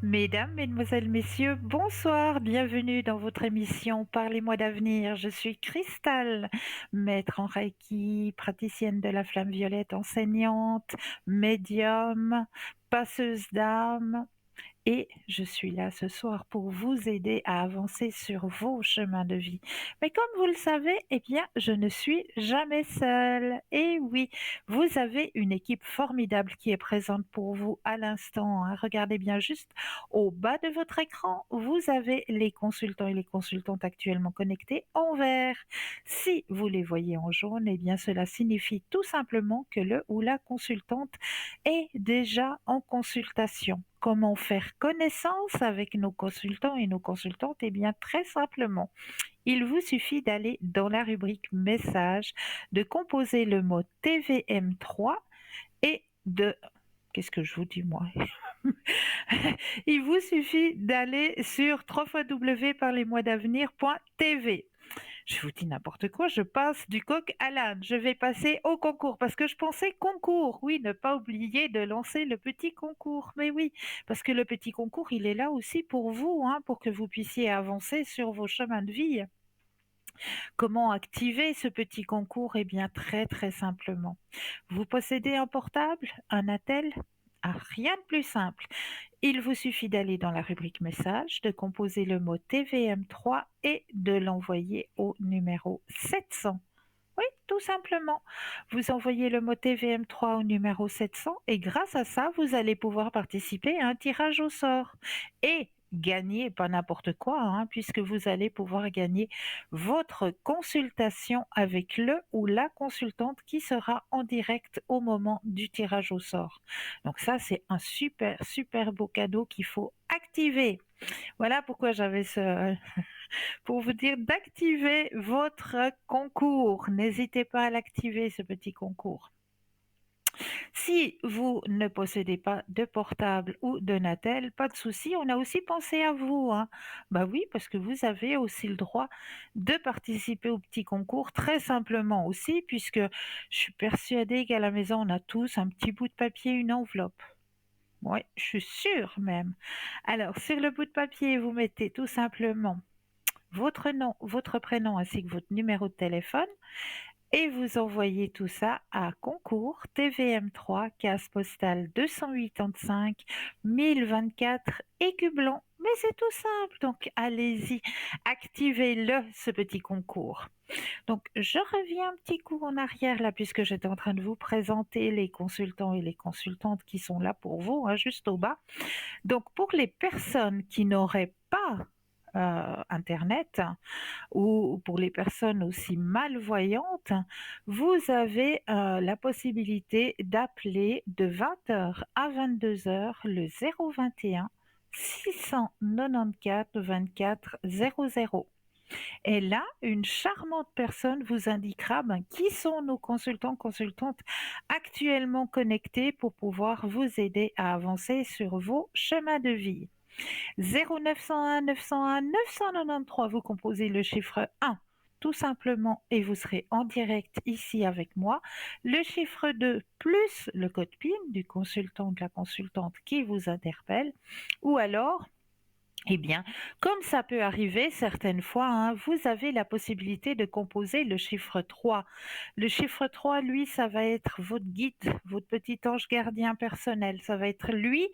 Mesdames, mesdemoiselles, messieurs, bonsoir, bienvenue dans votre émission Parlez-moi d'avenir. Je suis Cristal, maître en Reiki, praticienne de la flamme violette, enseignante, médium, passeuse d'âme. Et je suis là ce soir pour vous aider à avancer sur vos chemins de vie. Mais comme vous le savez, eh bien, je ne suis jamais seule. Et oui, vous avez une équipe formidable qui est présente pour vous à l'instant, hein. Regardez bien juste au bas de votre écran, vous avez les consultants et les consultantes actuellement connectés en vert. Si vous les voyez en jaune, eh bien, cela signifie tout simplement que le ou la consultante est déjà en consultation. Comment faire connaissance avec nos consultants et nos consultantes? Eh bien, très simplement, il vous suffit d'aller dans la rubrique message, de composer le mot TVM3 et de... Qu'est-ce que je vous dis, moi? Il vous suffit d'aller sur www.parlezmoi-d'avenir.tv. Je vous dis n'importe quoi, je passe du coq à l'âne. Je vais passer au concours parce que je pensais concours. Oui, ne pas oublier de lancer le petit concours. Mais oui, parce que le petit concours, il est là aussi pour vous, hein, pour que vous puissiez avancer sur vos chemins de vie. Comment activer ce petit concours? Eh bien, très très simplement. Vous possédez un portable, un attel? Ah, rien de plus simple. Il vous suffit d'aller dans la rubrique message, de composer le mot TVM3 et de l'envoyer au numéro 700. Oui, tout simplement. Vous envoyez le mot TVM3 au numéro 700 et grâce à ça, vous allez pouvoir participer à un tirage au sort et gagner, pas n'importe quoi, hein, puisque vous allez pouvoir gagner votre consultation avec le ou la consultante qui sera en direct au moment du tirage au sort. Donc ça, c'est un super, super beau cadeau qu'il faut activer. Voilà pourquoi j'avais pour vous dire d'activer votre concours. N'hésitez pas à l'activer, ce petit concours. Si vous ne possédez pas de portable ou de Natel, pas de souci, on a aussi pensé à vous, hein. Bah oui, parce que vous avez aussi le droit de participer au petit concours très simplement aussi, puisque je suis persuadée qu'à la maison, on a tous un petit bout de papier, une enveloppe. Oui, je suis sûre même. Alors, sur le bout de papier, vous mettez tout simplement votre nom, votre prénom ainsi que votre numéro de téléphone et vous envoyez tout ça à concours TVM3, case postale 285 1024 Écublon. Mais c'est tout simple, donc allez-y, activez-le, ce petit concours. Donc je reviens un petit coup en arrière là, puisque j'étais en train de vous présenter les consultants et les consultantes qui sont là pour vous, hein, juste au bas. Donc pour les personnes qui n'auraient pas Internet, ou pour les personnes aussi malvoyantes, vous avez la possibilité d'appeler de 20h à 22h le 021 694 24 00. Et là, une charmante personne vous indiquera qui sont nos consultants, consultantes actuellement connectés pour pouvoir vous aider à avancer sur vos chemins de vie. 0901 901 993, vous composez le chiffre 1 tout simplement et vous serez en direct ici avec moi. Le chiffre 2 plus le code PIN du consultant ou de la consultante qui vous interpelle. Ou alors, eh bien, comme ça peut arriver certaines fois, hein, vous avez la possibilité de composer le chiffre 3. Le chiffre 3, lui, ça va être votre guide, votre petit ange gardien personnel. Ça va être lui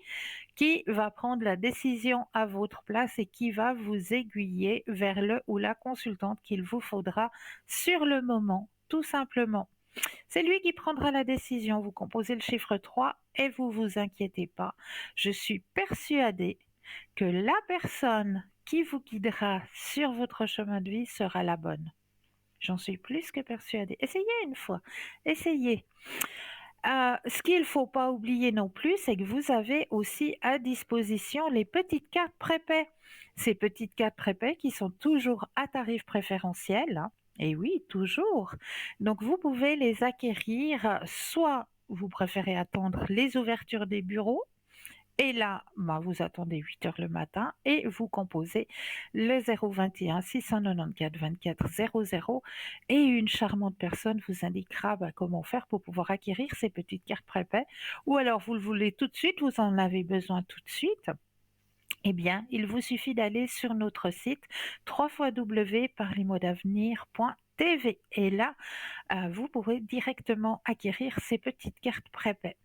qui va prendre la décision à votre place et qui va vous aiguiller vers le ou la consultante qu'il vous faudra sur le moment, tout simplement. C'est lui qui prendra la décision. Vous composez le chiffre 3 et vous vous inquiétez pas. Je suis persuadée que la personne qui vous guidera sur votre chemin de vie sera la bonne. J'en suis plus que persuadée. Essayez une fois. Essayez. Ce qu'il ne faut pas oublier non plus, c'est que vous avez aussi à disposition les petites cartes prépaies. Ces petites cartes prépaies qui sont toujours à tarif préférentiel, hein. Et oui, toujours. Donc vous pouvez les acquérir, soit vous préférez attendre les ouvertures des bureaux, et là, vous attendez 8 heures le matin et vous composez le 021 694 24 00 et une charmante personne vous indiquera comment faire pour pouvoir acquérir ces petites cartes prépaies. Ou alors vous le voulez tout de suite, vous en avez besoin tout de suite. Eh bien, il vous suffit d'aller sur notre site www.parlez-moi-d'avenir.tv et là, vous pourrez directement acquérir ces petites cartes prépaies.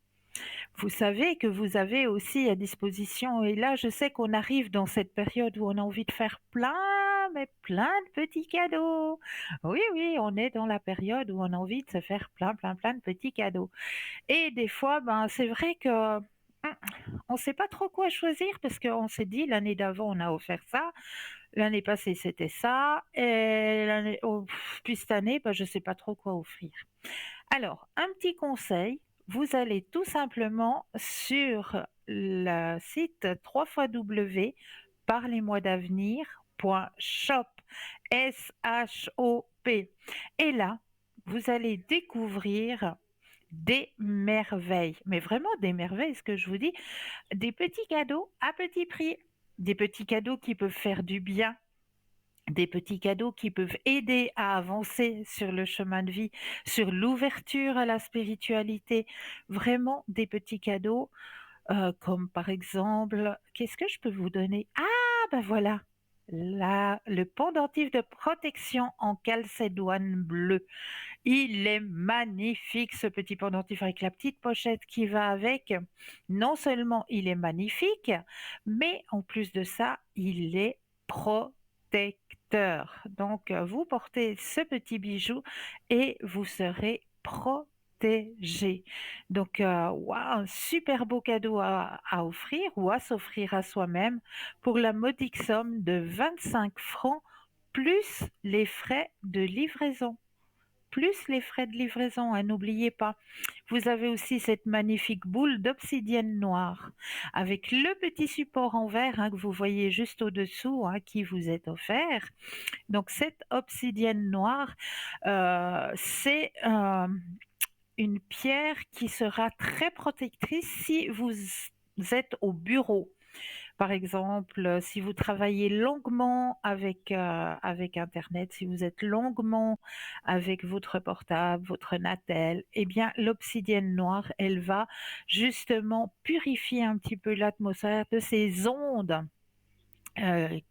Vous savez que vous avez aussi à disposition et là, je sais qu'on arrive dans cette période où on a envie de faire plein, mais plein de petits cadeaux. Oui, oui, on est dans la période où on a envie de se faire plein, plein, plein de petits cadeaux et des fois, ben, c'est vrai que, on ne sait pas trop quoi choisir parce qu'on s'est dit: «L'année d'avant, on a offert ça, l'année passée, c'était ça et puis cette année, bah, je ne sais pas trop quoi offrir». Alors, un petit conseil, vous allez tout simplement sur le site www.parlez-moi-d'avenir.shop, S-H-O-P. Et là, vous allez découvrir des merveilles, mais vraiment des merveilles, ce que je vous dis, des petits cadeaux à petit prix, des petits cadeaux qui peuvent faire du bien, des petits cadeaux qui peuvent aider à avancer sur le chemin de vie, sur l'ouverture à la spiritualité. Vraiment des petits cadeaux, comme par exemple, qu'est-ce que je peux vous donner? Ah ben voilà, le pendentif de protection en calcédoine bleue. Il est magnifique ce petit pendentif avec la petite pochette qui va avec. Non seulement il est magnifique, mais en plus de ça, il est protecteur. Donc vous portez ce petit bijou et vous serez protégé. Donc waouh, un super beau cadeau à offrir ou à s'offrir à soi-même pour la modique somme de 25 francs plus les frais de livraison plus les frais de livraison, hein, n'oubliez pas. Vous avez aussi cette magnifique boule d'obsidienne noire avec le petit support en verre, hein, que vous voyez juste au-dessous, hein, qui vous est offert. Donc cette obsidienne noire, c'est une pierre qui sera très protectrice si vous êtes au bureau. Par exemple, si vous travaillez longuement avec internet, si vous êtes longuement avec votre portable, votre Natel, eh bien l'obsidienne noire, elle va justement purifier un petit peu l'atmosphère de ces ondes,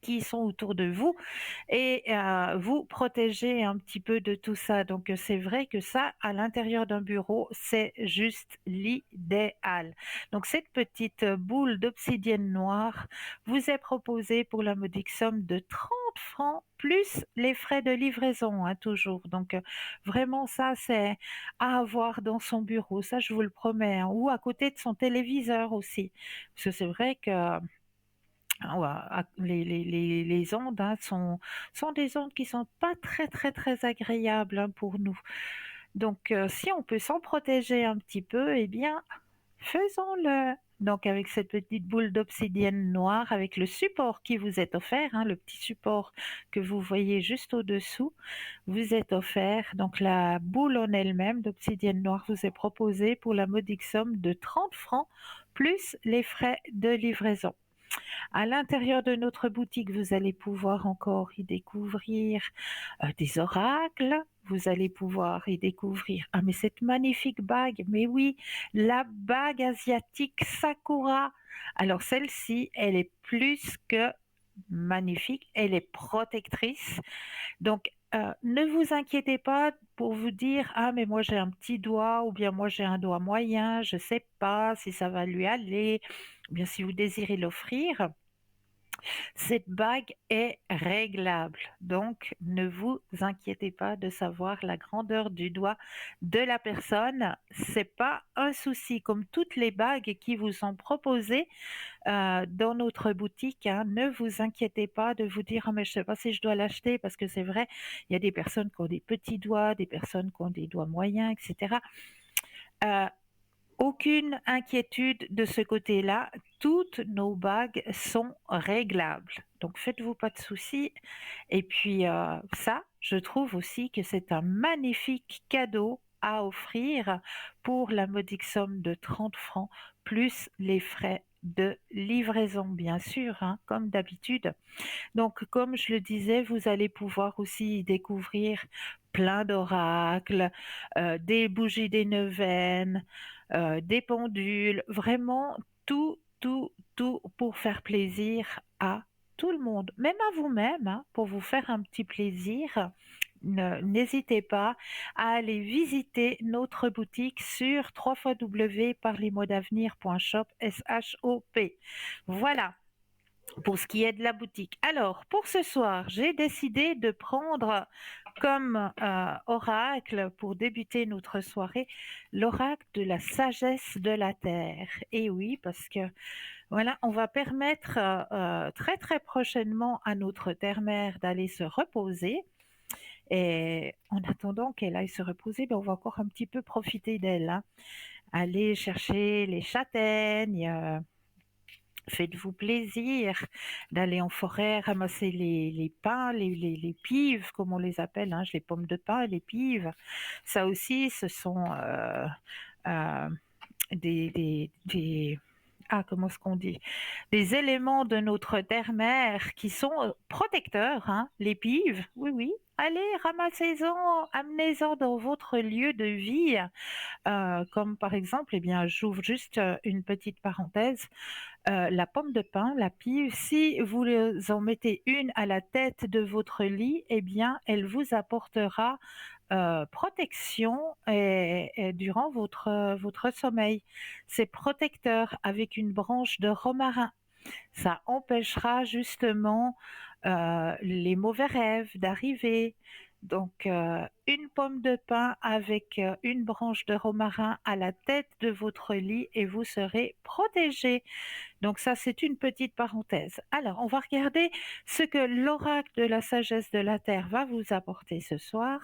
qui sont autour de vous et vous protéger un petit peu de tout ça. Donc c'est vrai que ça, à l'intérieur d'un bureau, c'est juste l'idéal. Donc cette petite boule d'obsidienne noire vous est proposée pour la modique somme de 30 francs plus les frais de livraison, hein, toujours. Donc vraiment ça, c'est à avoir dans son bureau, ça je vous le promets, hein, ou à côté de son téléviseur aussi. Parce que c'est vrai que ah ouais, les ondes, hein, sont des ondes qui sont pas très, très, très agréables, hein, pour nous. Donc si on peut s'en protéger un petit peu, eh bien, faisons-le. Donc avec cette petite boule d'obsidienne noire, avec le support qui vous est offert, hein, le petit support que vous voyez juste au-dessous, vous est offert. Donc la boule en elle-même d'obsidienne noire vous est proposée pour la modique somme de 30 francs plus les frais de livraison. À l'intérieur de notre boutique, vous allez pouvoir encore y découvrir des oracles. Vous allez pouvoir y découvrir, ah mais cette magnifique bague, mais oui, la bague asiatique Sakura. Alors celle-ci, elle est plus que magnifique, elle est protectrice. Donc ne vous inquiétez pas pour vous dire: «Ah mais moi j'ai un petit doigt» ou bien «Moi j'ai un doigt moyen, je ne sais pas si ça va lui aller» ou bien si vous désirez l'offrir. Cette bague est réglable, donc ne vous inquiétez pas de savoir la grandeur du doigt de la personne. C'est pas un souci, comme toutes les bagues qui vous sont proposées dans notre boutique, hein. Ne vous inquiétez pas de vous dire: «Ah mais je sais pas si je dois l'acheter» parce que c'est vrai, il y a des personnes qui ont des petits doigts, des personnes qui ont des doigts moyens, et cetera. Heu, Aucune inquiétude de ce côté-là, toutes nos bagues sont réglables. Donc faites-vous pas de soucis et puis, ça, je trouve aussi que c'est un magnifique cadeau à offrir pour la modique somme de 30 francs plus les frais de livraison bien sûr, hein, comme d'habitude. Donc comme je le disais, vous allez pouvoir aussi y découvrir plein d'oracles, des bougies des neuvaines, des pendules, vraiment tout tout pour faire plaisir à tout le monde, même à vous-même, hein, pour vous faire un petit plaisir. N'hésitez pas à aller visiter notre boutique sur www.parlezmoi-d'avenir.shop, S-H-O-P. Voilà pour ce qui est de la boutique. Alors, pour ce soir, j'ai décidé de prendre comme oracle pour débuter notre soirée l'oracle de la sagesse de la terre. Et oui, parce que voilà, on va permettre très très prochainement à notre terre-mère d'aller se reposer. Et en attendant qu'elle aille se reposer, ben, on va encore un petit peu profiter d'elle, hein. Aller chercher les châtaignes, faites-vous plaisir d'aller en forêt ramasser les pins, les pives, comme on les appelle, hein, les pommes de pin, les pives. Ça aussi, ce sont euh, des comment est-ce qu'on dit? Des éléments de notre terre-mère qui sont protecteurs, hein, les pives, oui, oui. Allez, ramassez-en, amenez-en dans votre lieu de vie, comme par exemple, eh bien, j'ouvre juste une petite parenthèse, la pomme de pin, la pive, si vous en mettez une à la tête de votre lit, eh bien, elle vous apportera protection et durant votre sommeil. C'est protecteur avec une branche de romarin. Ça empêchera justement les mauvais rêves d'arriver. Donc, une pomme de pin avec une branche de romarin à la tête de votre lit et vous serez protégé. Donc ça, c'est une petite parenthèse. Alors, on va regarder ce que l'oracle de la sagesse de la Terre va vous apporter ce soir.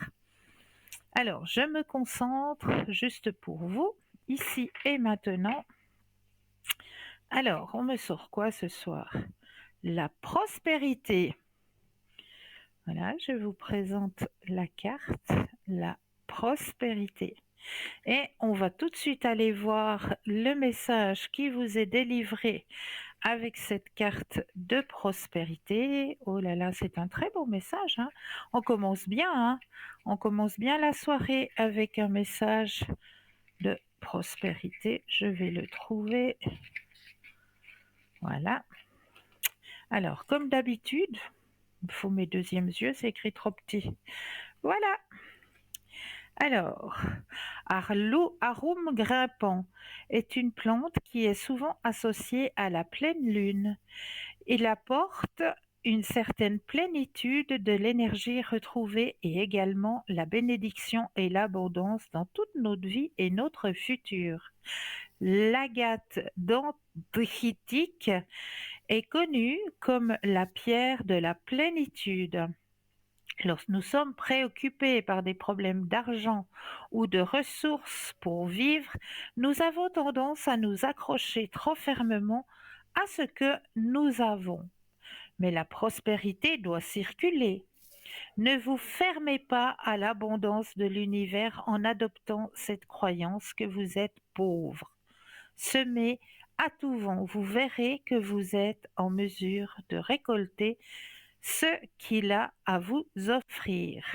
Alors, je me concentre juste pour vous, ici et maintenant. Alors, on me sort quoi ce soir? La prospérité. Voilà, je vous présente la carte, la prospérité. Et on va tout de suite aller voir le message qui vous est délivré avec cette carte de prospérité. Oh là là, c'est un très beau message, hein. On commence bien, hein. On commence bien la soirée avec un message de prospérité. Je vais le trouver. Voilà. Alors, comme d'habitude, il faut mes deuxièmes yeux, c'est écrit trop petit. Voilà. Alors, Arum grimpant est une plante qui est souvent associée à la pleine lune. Il apporte une certaine plénitude de l'énergie retrouvée et également la bénédiction et l'abondance dans toute notre vie et notre futur. L'agate dendritique est connue comme la pierre de la plénitude. Lorsque nous sommes préoccupés par des problèmes d'argent ou de ressources pour vivre, nous avons tendance à nous accrocher trop fermement à ce que nous avons. Mais la prospérité doit circuler. Ne vous fermez pas à l'abondance de l'univers en adoptant cette croyance que vous êtes pauvre. Semez à tout vent, vous verrez que vous êtes en mesure de récolter ce qu'il a à vous offrir.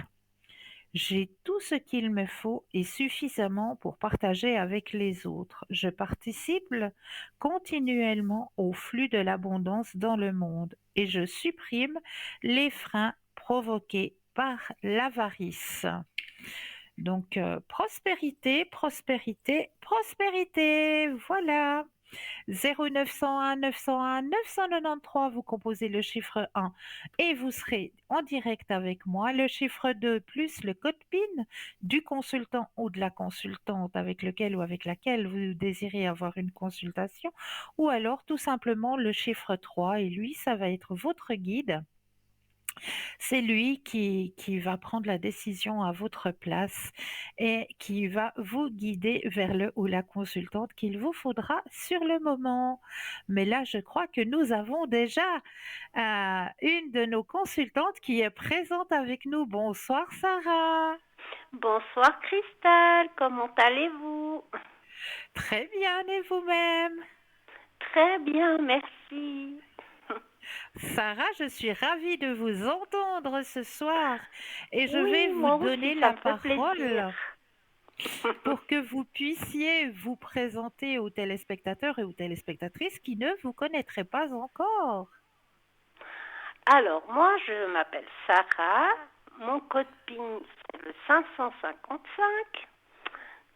J'ai tout ce qu'il me faut et suffisamment pour partager avec les autres. Je participe continuellement au flux de l'abondance dans le monde et je supprime les freins provoqués par l'avarice. Donc, prospérité, prospérité, prospérité, voilà. 0901 901 993, vous composez le chiffre 1 et vous serez en direct avec moi. Le chiffre 2 plus le code PIN du consultant ou de la consultante avec lequel ou avec laquelle vous désirez avoir une consultation, ou alors tout simplement le chiffre 3 et lui, ça va être votre guide. C'est lui qui va prendre la décision à votre place et qui va vous guider vers le ou la consultante qu'il vous faudra sur le moment. Mais là, je crois que nous avons déjà une de nos consultantes qui est présente avec nous. Bonsoir Sarah. Bonsoir Christelle, comment allez-vous? Très bien, et vous-même? Très bien, merci. Sarah, je suis ravie de vous entendre ce soir et je vais Oui, vous moi aussi, donner ça la me fait plaisir. parole. pour que vous puissiez vous présenter aux téléspectateurs et aux téléspectatrices qui ne vous connaîtraient pas encore. Alors, moi, je m'appelle Sarah. Mon code PIN, c'est le 555.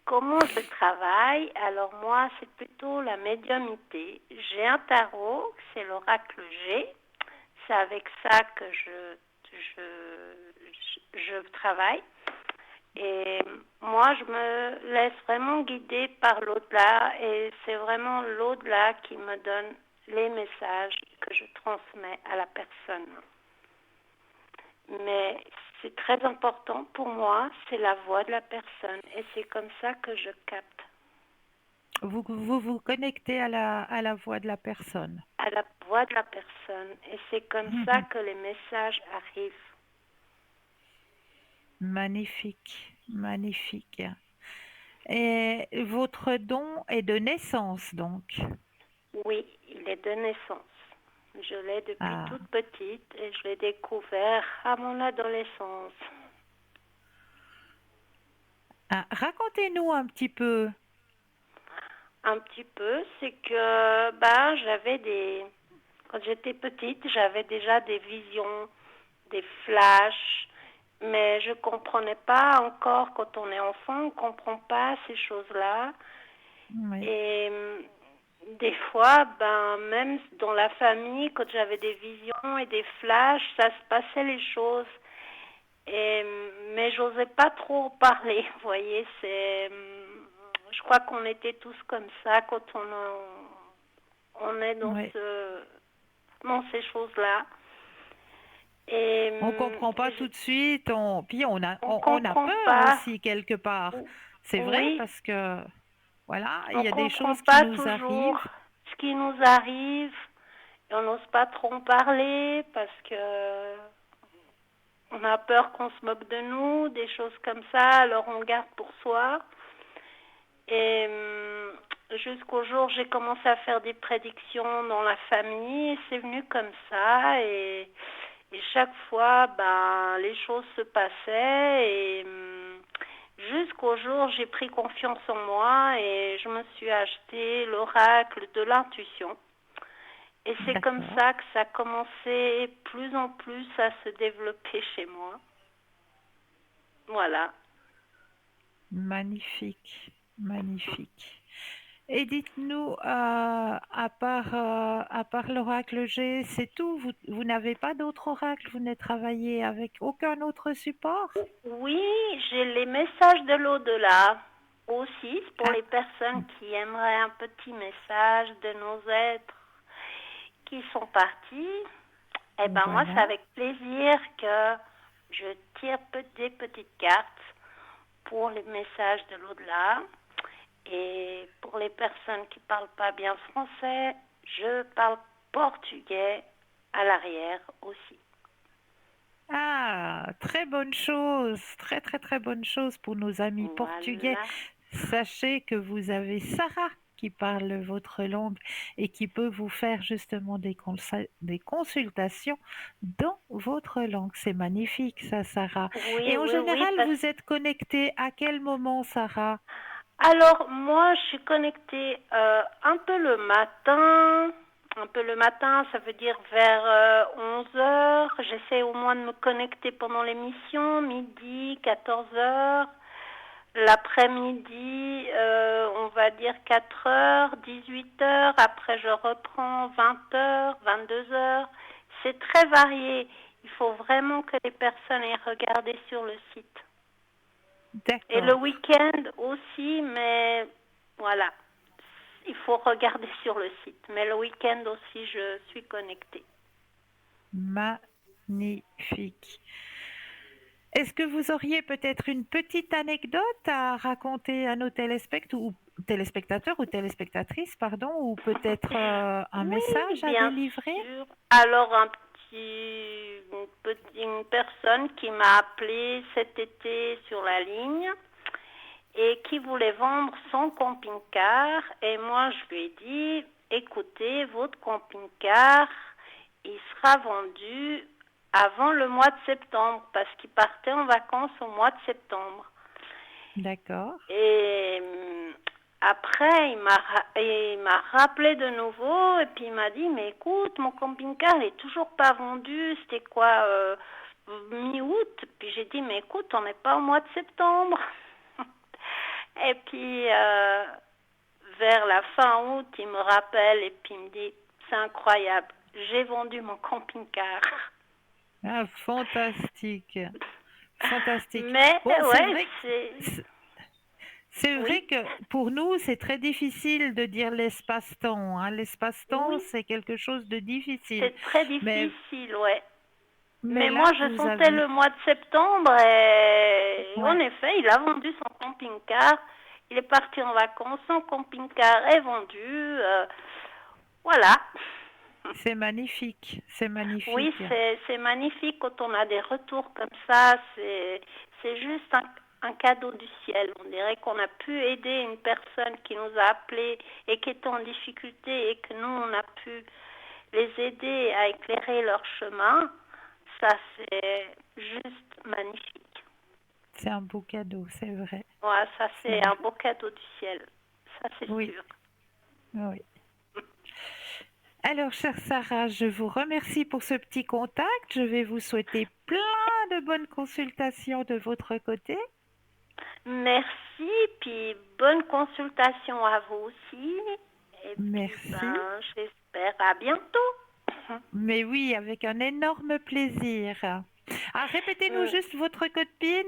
Comment je travaille? Alors, moi, c'est plutôt la médiumnité. J'ai un tarot, c'est l'oracle G. C'est avec ça que je travaille. Et moi, je me laisse vraiment guider par l'au-delà. Et c'est vraiment l'au-delà qui me donne les messages que je transmets à la personne. Mais c'est très important pour moi, c'est la voix de la personne. Et c'est comme ça que je capte. Vous connectez à la voix de la personne. À la voix de la personne. Et c'est comme ça que les messages arrivent. Magnifique, magnifique. Et votre don est de naissance, donc. Oui, il est de naissance. Je l'ai depuis Ah, toute petite et je l'ai découvert à mon adolescence. ah, racontez-nous un petit peu. Un petit peu, c'est que quand j'étais petite, j'avais déjà des visions, des flashs, mais je comprenais pas encore quand on est enfant, on comprend pas ces choses-là. Oui, Et des fois, même dans la famille, quand j'avais des visions et des flashs, ça se passait les choses. Et, mais j'osais pas trop parler, vous voyez, je crois qu'on était tous comme ça quand on est oui. dans ces choses-là. Et On comprend pas tout de suite, puis on on a comprend peur pas, aussi quelque part. C'est vrai oui, parce que, voilà, il on y a des comprend choses qui pas nous toujours arrivent. ce qui nous arrive et on n'ose pas trop en parler parce que on a peur qu'on se moque de nous, des choses comme ça, alors on garde pour soi. Et jusqu'au jour où j'ai commencé à faire des prédictions dans la famille, c'est venu comme ça. Et chaque fois, les choses se passaient. Et jusqu'au jour où j'ai pris confiance en moi et je me suis acheté l'oracle de l'intuition. Et c'est comme D'accord. ça que ça a commencé plus en plus à se développer chez moi. Voilà. Magnifique, magnifique. Et dites-nous, à part l'oracle G, c'est tout? Vous n'avez pas d'autre oracle? Vous ne travaillez avec aucun autre support? Oui, j'ai les messages de l'au-delà aussi pour Ah, les personnes qui aimeraient un petit message de nos êtres qui sont partis. Eh ben moi, c'est voilà. avec plaisir que je tire des petites cartes pour les messages de l'au-delà. Et pour les personnes qui ne parlent pas bien français, je parle portugais à l'arrière aussi. Ah, très bonne chose, très très très bonne chose pour nos amis portugais. Voilà. Sachez que vous avez Sarah qui parle votre langue et qui peut vous faire justement des consultations dans votre langue. C'est magnifique ça, Sarah. Oui, Et en oui, oui, général, parce vous êtes connectée à quel moment, Sarah? Alors, moi, je suis connectée un peu le matin. Un peu le matin, ça veut dire vers 11 heures. J'essaie au moins de me connecter pendant l'émission, midi, 14 heures. L'après-midi, on va dire 4 heures, 18 heures. Après, je reprends 20 heures, 22 heures. C'est très varié. Il faut vraiment que les personnes aient regardé sur le site. Et le D'accord. week-end aussi, mais voilà, il faut regarder sur le site. Mais le week-end aussi, je suis connectée. Magnifique. Est-ce que vous auriez peut-être une petite anecdote à raconter à nos téléspectateurs ou téléspectatrices, pardon, ou peut-être un Oui, message à bien délivrer? sûr. Alors, une personne qui m'a appelée cet été sur la ligne et qui voulait vendre son camping-car. Et moi, je lui ai dit, écoutez, votre camping-car, il sera vendu avant le mois de septembre parce qu'il partait en vacances au mois de septembre. D'accord. Et après, il m'a rappelé de nouveau et puis il m'a dit, mais écoute, mon camping-car il est toujours pas vendu. C'était quoi, mi-août? Puis j'ai dit, mais écoute, on n'est pas au mois de septembre. Et puis, vers la fin août, il me rappelle et puis il me dit, c'est incroyable, j'ai vendu mon camping-car. Ah, fantastique. Fantastique. Mais Bon, ouais, c'est... c'est Oui, vrai que pour nous, c'est très difficile de dire l'espace-temps, hein. L'espace-temps, oui, c'est quelque chose de difficile. c'est très Mais, difficile, ouais. mais Mais moi, là, je vous sentais avez... le mois de septembre et en Ouais, effet, il a vendu son camping-car. Il est parti en vacances, son camping-car est vendu. Voilà. c'est magnifique. C'est Oui, magnifique. c'est magnifique quand on a des retours comme ça. C'est juste un cadeau du ciel. On dirait qu'on a pu aider une personne qui nous a appelés et qui est en difficulté et que nous, on a pu les aider à éclairer leur chemin. Ça, c'est juste magnifique. C'est un beau cadeau, c'est vrai. Ouais, ça, C'est c'est vrai. un beau cadeau du ciel. Ça, c'est Oui, sûr. oui. Alors, chère Sarah, je vous remercie pour ce petit contact. Je vais vous souhaiter plein de bonnes consultations de votre côté. Merci, puis bonne consultation à vous aussi. Et puis, Merci. ben, j'espère à bientôt. Mais oui, avec un énorme plaisir. Ah, répétez-nous juste votre code PIN.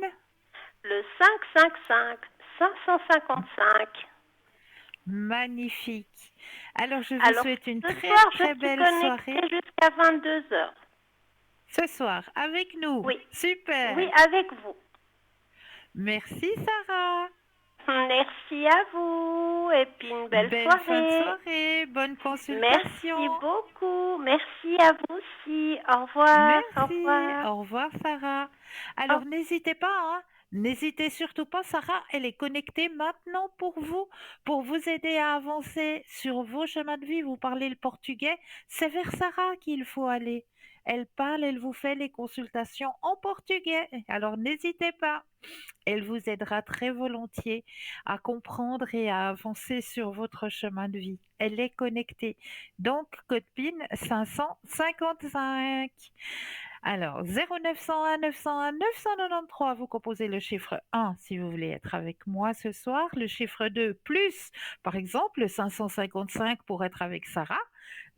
Le 555 555. Magnifique. Alors, je vous Alors, souhaite une ce très, soir, je très suis belle soirée connectée jusqu'à 22 heures. ce soir avec nous. Oui, oui, Super. avec vous. Merci, Sarah. Merci à vous et puis une belle Belle fin de soirée. soirée. Bonne Merci consultation. beaucoup. Merci à vous aussi. Au revoir. Au Merci. revoir. Au revoir, Sarah. Au Alors, n'hésitez pas, hein. N'hésitez surtout pas, Sarah, elle est connectée maintenant pour vous aider à avancer sur vos chemins de vie. Vous parlez le portugais, c'est vers Sarah qu'il faut aller. Elle parle, elle vous fait les consultations en portugais. Alors, n'hésitez pas. Elle vous aidera très volontiers à comprendre et à avancer sur votre chemin de vie. Elle est connectée. Donc, code PIN 555. Alors, 0901 901 993, vous composez le chiffre 1 si vous voulez être avec moi ce soir, le chiffre 2 plus, par exemple, le 555 pour être avec Sarah.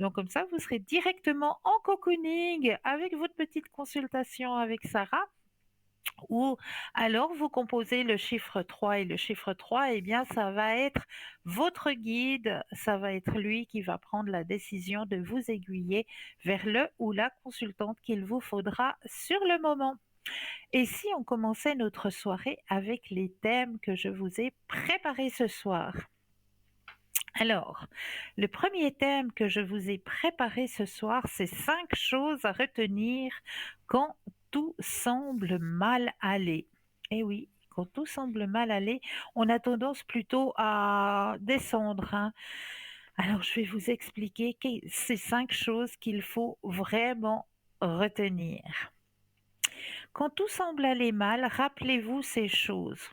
Donc, comme ça, vous serez directement en cocooning avec votre petite consultation avec Sarah. Ou alors vous composez le chiffre 3 et le chiffre 3, eh bien ça va être votre guide, ça va être lui qui va prendre la décision de vous aiguiller vers le ou la consultante qu'il vous faudra sur le moment. Et si on commençait notre soirée avec les thèmes que je vous ai préparés ce soir? Alors, le premier thème que je vous ai préparé ce soir, c'est 5 choses à retenir quand tout semble mal aller. Eh oui, quand tout semble mal aller, on a tendance plutôt à descendre, hein. Alors, je vais vous expliquer ces 5 choses qu'il faut vraiment retenir. Quand tout semble aller mal, rappelez-vous ces choses.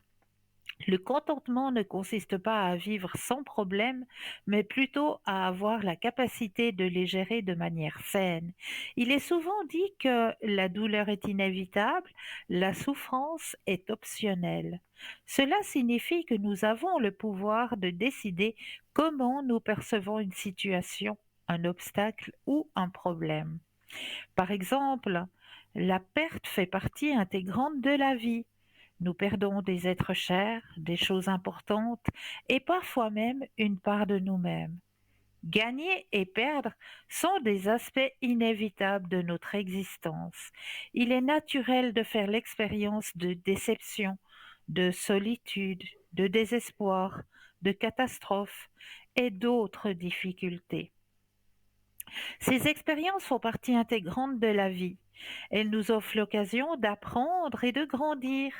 Le contentement ne consiste pas à vivre sans problème, mais plutôt à avoir la capacité de les gérer de manière saine. Il est souvent dit que la douleur est inévitable, la souffrance est optionnelle. Cela signifie que nous avons le pouvoir de décider comment nous percevons une situation, un obstacle ou un problème. Par exemple, la perte fait partie intégrante de la vie. Nous perdons des êtres chers, des choses importantes et parfois même une part de nous-mêmes. Gagner et perdre sont des aspects inévitables de notre existence. Il est naturel de faire l'expérience de déception, de solitude, de désespoir, de catastrophes et d'autres difficultés. Ces expériences font partie intégrante de la vie. Elles nous offrent l'occasion d'apprendre et de grandir,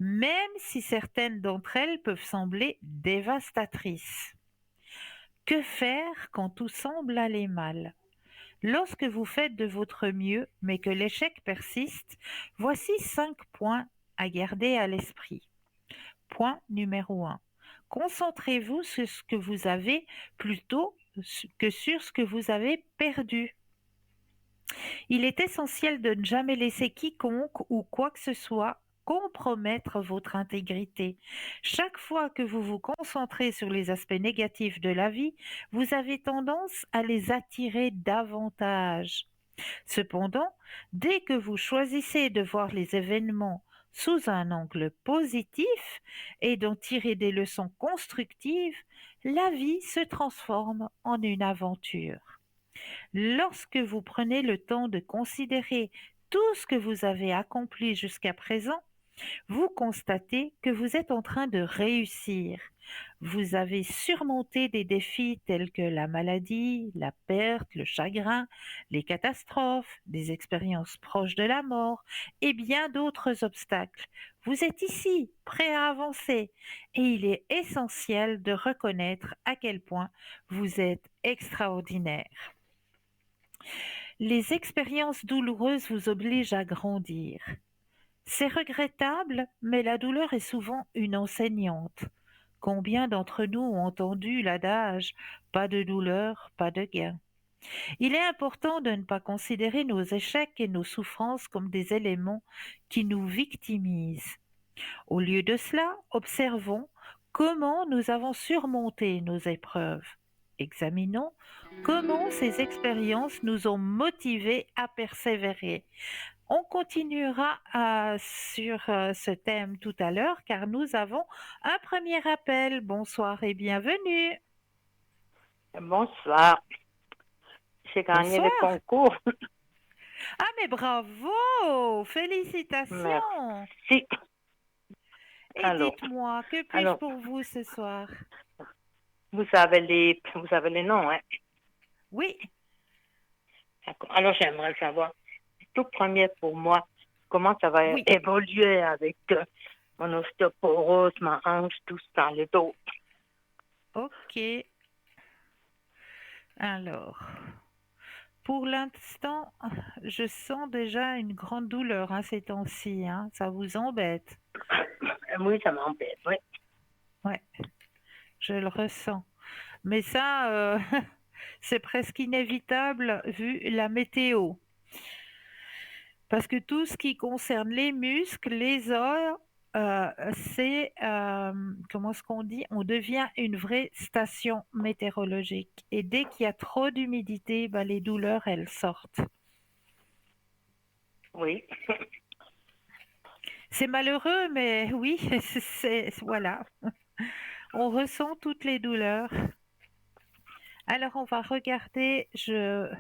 même si certaines d'entre elles peuvent sembler dévastatrices. Que faire quand tout semble aller mal? Lorsque vous faites de votre mieux, mais que l'échec persiste, voici 5 points à garder à l'esprit. Point numéro un. Concentrez-vous sur ce que vous avez plutôt que sur ce que vous avez perdu. Il est essentiel de ne jamais laisser quiconque ou quoi que ce soit compromettre votre intégrité. Chaque fois que vous vous concentrez sur les aspects négatifs de la vie, vous avez tendance à les attirer davantage. Cependant, dès que vous choisissez de voir les événements sous un angle positif et d'en tirer des leçons constructives, la vie se transforme en une aventure. Lorsque vous prenez le temps de considérer tout ce que vous avez accompli jusqu'à présent, vous constatez que vous êtes en train de réussir. Vous avez surmonté des défis tels que la maladie, la perte, le chagrin, les catastrophes, des expériences proches de la mort et bien d'autres obstacles. Vous êtes ici, prêt à avancer, et il est essentiel de reconnaître à quel point vous êtes extraordinaire. Les expériences douloureuses vous obligent à grandir. C'est regrettable, mais la douleur est souvent une enseignante. Combien d'entre nous ont entendu l'adage « pas de douleur, pas de gain ». Il est important de ne pas considérer nos échecs et nos souffrances comme des éléments qui nous victimisent. Au lieu de cela, observons comment nous avons surmonté nos épreuves. Examinons comment ces expériences nous ont motivés à persévérer. On continuera sur ce thème tout à l'heure car nous avons un premier appel. Bonsoir et bienvenue. Bonsoir. J'ai gagné le Bonsoir. concours. Ah mais bravo! Félicitations! Merci. Et Alors, dites-moi, que puis-je alors, pour vous ce soir? vous avez les noms, hein? Oui, D'accord. Alors, j'aimerais savoir, tout premier pour moi, comment ça va oui. évoluer avec mon ostéoporose, ma hanche, tout ça, le dos. Ok. Alors, pour l'instant, je sens déjà une grande douleur ces temps-ci, hein. Ça vous embête? Oui, ça m'embête, oui. Ouais, je le ressens. Mais ça, c'est presque inévitable vu la météo. Parce que tout ce qui concerne les muscles, les os, c'est, comment est-ce qu'on dit? On devient une vraie station météorologique. Et dès qu'il y a trop d'humidité, les douleurs, elles sortent. Oui. C'est malheureux, mais oui, voilà. On ressent toutes les douleurs. Alors, on va regarder, je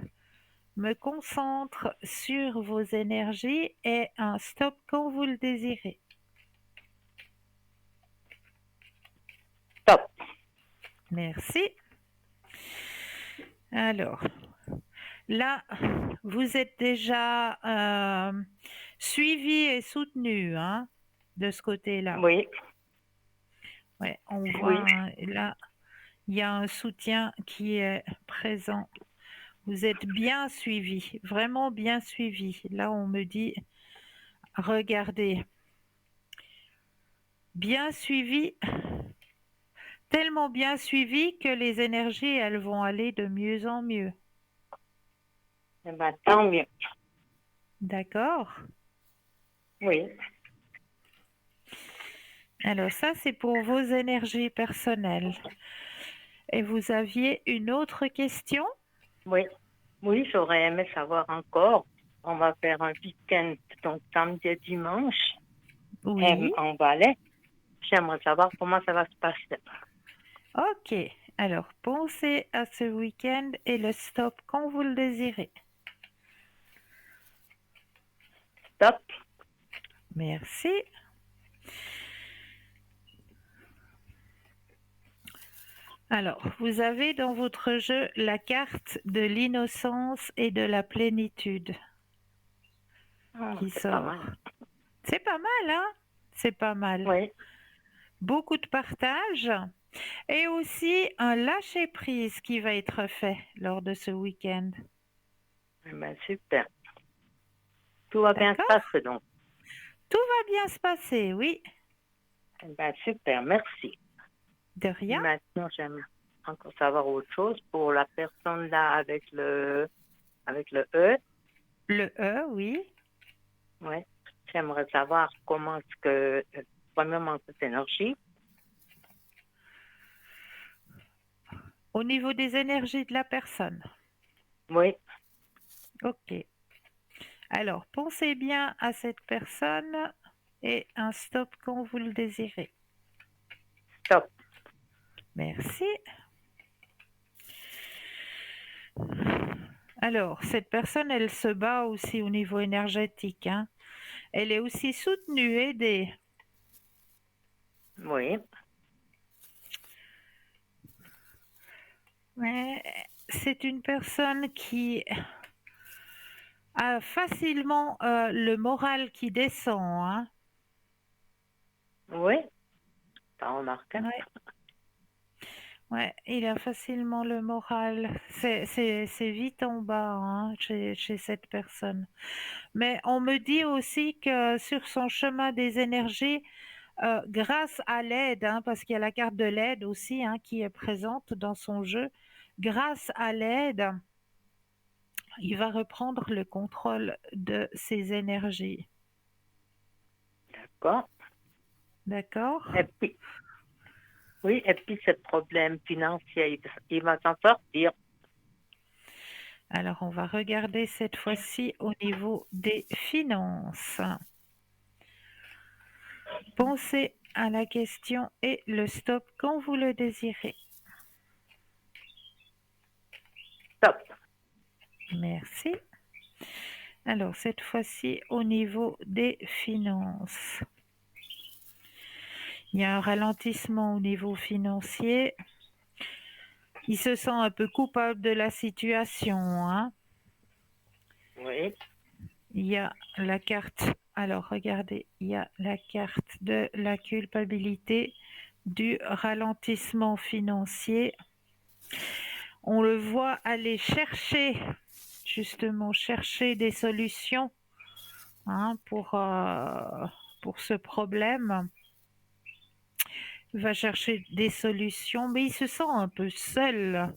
me concentre sur vos énergies et un stop quand vous le désirez. Top. Merci. Alors, là, vous êtes déjà suivi et soutenu de ce côté-là. Oui. Ouais, on Oui. voit là, il y a un soutien qui est présent. Vous êtes bien suivi, vraiment bien suivi. Là, on me dit, regardez, bien suivi, tellement bien suivi que les énergies, elles vont aller de mieux en mieux. Eh ben, tant mieux. D'accord? Oui. Alors ça, c'est pour vos énergies personnelles. Et vous aviez une autre question? Oui. Oui, j'aurais aimé savoir encore. On va faire un week-end, donc samedi et dimanche, Oui. en Valais. J'aimerais savoir comment ça va se passer. Ok. Alors, pensez à ce week-end et le stop quand vous le désirez. Top. Merci. Alors, vous avez dans votre jeu la carte de l'innocence et de la plénitude qui C'est pas mal. sort. C'est pas mal, hein? C'est pas mal. Oui. Beaucoup de partage et aussi un lâcher-prise qui va être fait lors de ce week-end. Eh ben, super. Tout va bien se D'accord? passer donc. Tout va bien se passer, oui. Eh ben, super, merci. De rien. Maintenant, j'aime encore savoir autre chose pour la personne là avec le E. Le E, oui. Ouais. J'aimerais savoir comment est-ce que, premièrement, cette énergie. Au niveau des énergies de la personne. Oui, Ok. Alors, pensez bien à cette personne et un stop quand vous le désirez. stop. Merci. Alors, cette personne, elle se bat aussi au niveau énergétique, hein. Elle est aussi soutenue, aidée. Oui, Mais c'est une personne qui a facilement le moral qui descend, hein. oui, t'as remarqué. Ouais, ouais, il a facilement le moral. C'est vite en bas, hein, chez cette personne. Mais on me dit aussi que sur son chemin des énergies, grâce à l'aide, hein, parce qu'il y a la carte de l'aide aussi, hein, qui est présente dans son jeu, grâce à l'aide, il va reprendre le contrôle de ses énergies. D'accord. D'accord? Et puis, oui, et puis ce problème financier, il va s'en sortir. Alors, on va regarder cette fois-ci au niveau des finances. Pensez à la question et le stop quand vous le désirez. Stop. Merci. Alors, cette fois-ci, au niveau des finances. Il y a un ralentissement au niveau financier. Il se sent un peu coupable de la situation, hein. Oui, Il y a la carte. Alors, regardez, il y a la carte de la culpabilité, du ralentissement financier. On le voit aller chercher, justement, chercher des solutions, hein, pour ce problème. Il va chercher des solutions, mais il se sent un peu seul.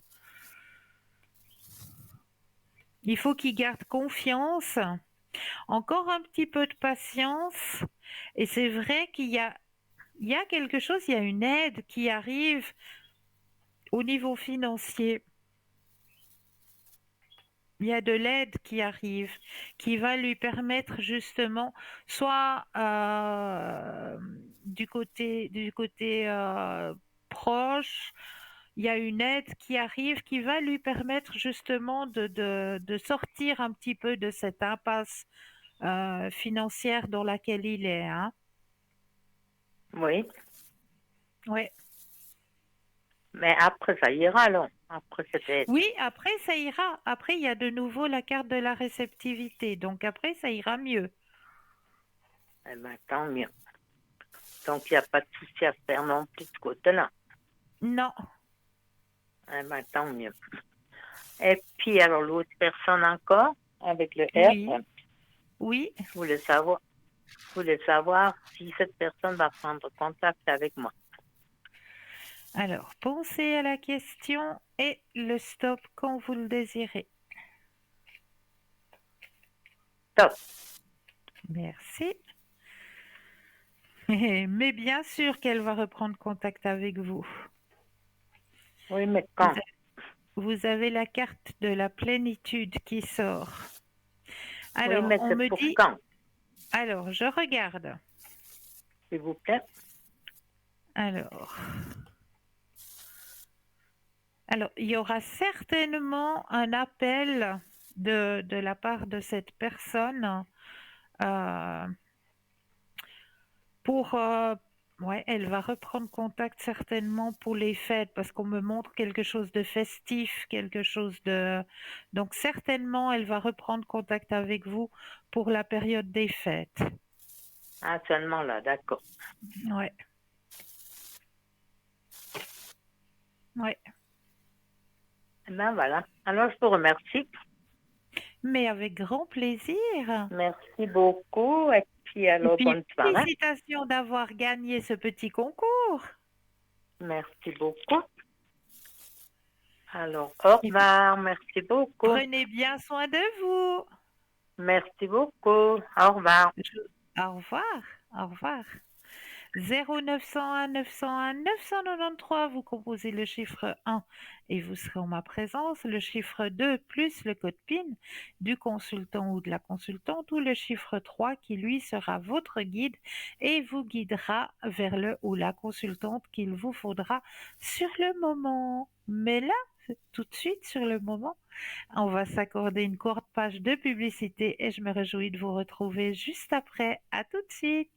Il faut qu'il garde confiance, encore un petit peu de patience. Et c'est vrai il y a quelque chose, il y a une aide qui arrive au niveau financier. Il y a de l'aide qui arrive, qui va lui permettre justement, soit du côté proche, il y a une aide qui arrive qui va lui permettre justement de sortir un petit peu de cette impasse financière dans laquelle il est, hein. oui. Ouais. Mais après, ça ira, alors. Après, c'était, Oui, après ça ira. Après, il y a de nouveau la carte de la réceptivité. Donc après, ça ira mieux. eh ben, tant mieux. Donc, il n'y a pas de souci à faire non plus de ce côté-là. Non. Eh ben, tant mieux. Et puis, alors, l'autre personne encore, avec le R, Oui. Oui. je voulais savoir si cette personne va prendre contact avec moi. Alors, pensez à la question et le stop quand vous le désirez. Stop. Merci. Mais bien sûr qu'elle va reprendre contact avec vous. Oui, mais Vous quand? avez, vous avez la carte de la plénitude qui sort. Oui, Alors, mais on c'est me pour dit, quand, alors, je regarde. s'il vous plaît? Alors, il y aura certainement un appel de la part de cette personne euh, pour... ouais, elle va reprendre contact certainement pour les fêtes parce qu'on me montre quelque chose de festif, quelque chose de... Donc certainement, elle va reprendre contact avec vous pour la période des fêtes. Ah, seulement là, d'accord. Ouais, ouais. Eh ben, voilà. Alors, je vous remercie. Mais avec grand plaisir. Merci beaucoup. Et Merci, Et alors puis, bonne soirée. félicitations d'avoir gagné ce petit concours. Merci beaucoup. Alors, au Et puis, revoir, merci beaucoup. prenez bien soin de vous. Merci beaucoup. Au revoir. Au revoir. Au revoir. 0901 901 993, vous composez le chiffre 1 et vous serez en ma présence, le chiffre 2 plus le code PIN du consultant ou de la consultante, ou le chiffre 3 qui lui sera votre guide et vous guidera vers le ou la consultante qu'il vous faudra sur le moment. Mais là, tout de suite, sur le moment, on va s'accorder une courte page de publicité et je me réjouis de vous retrouver juste après. À tout de suite.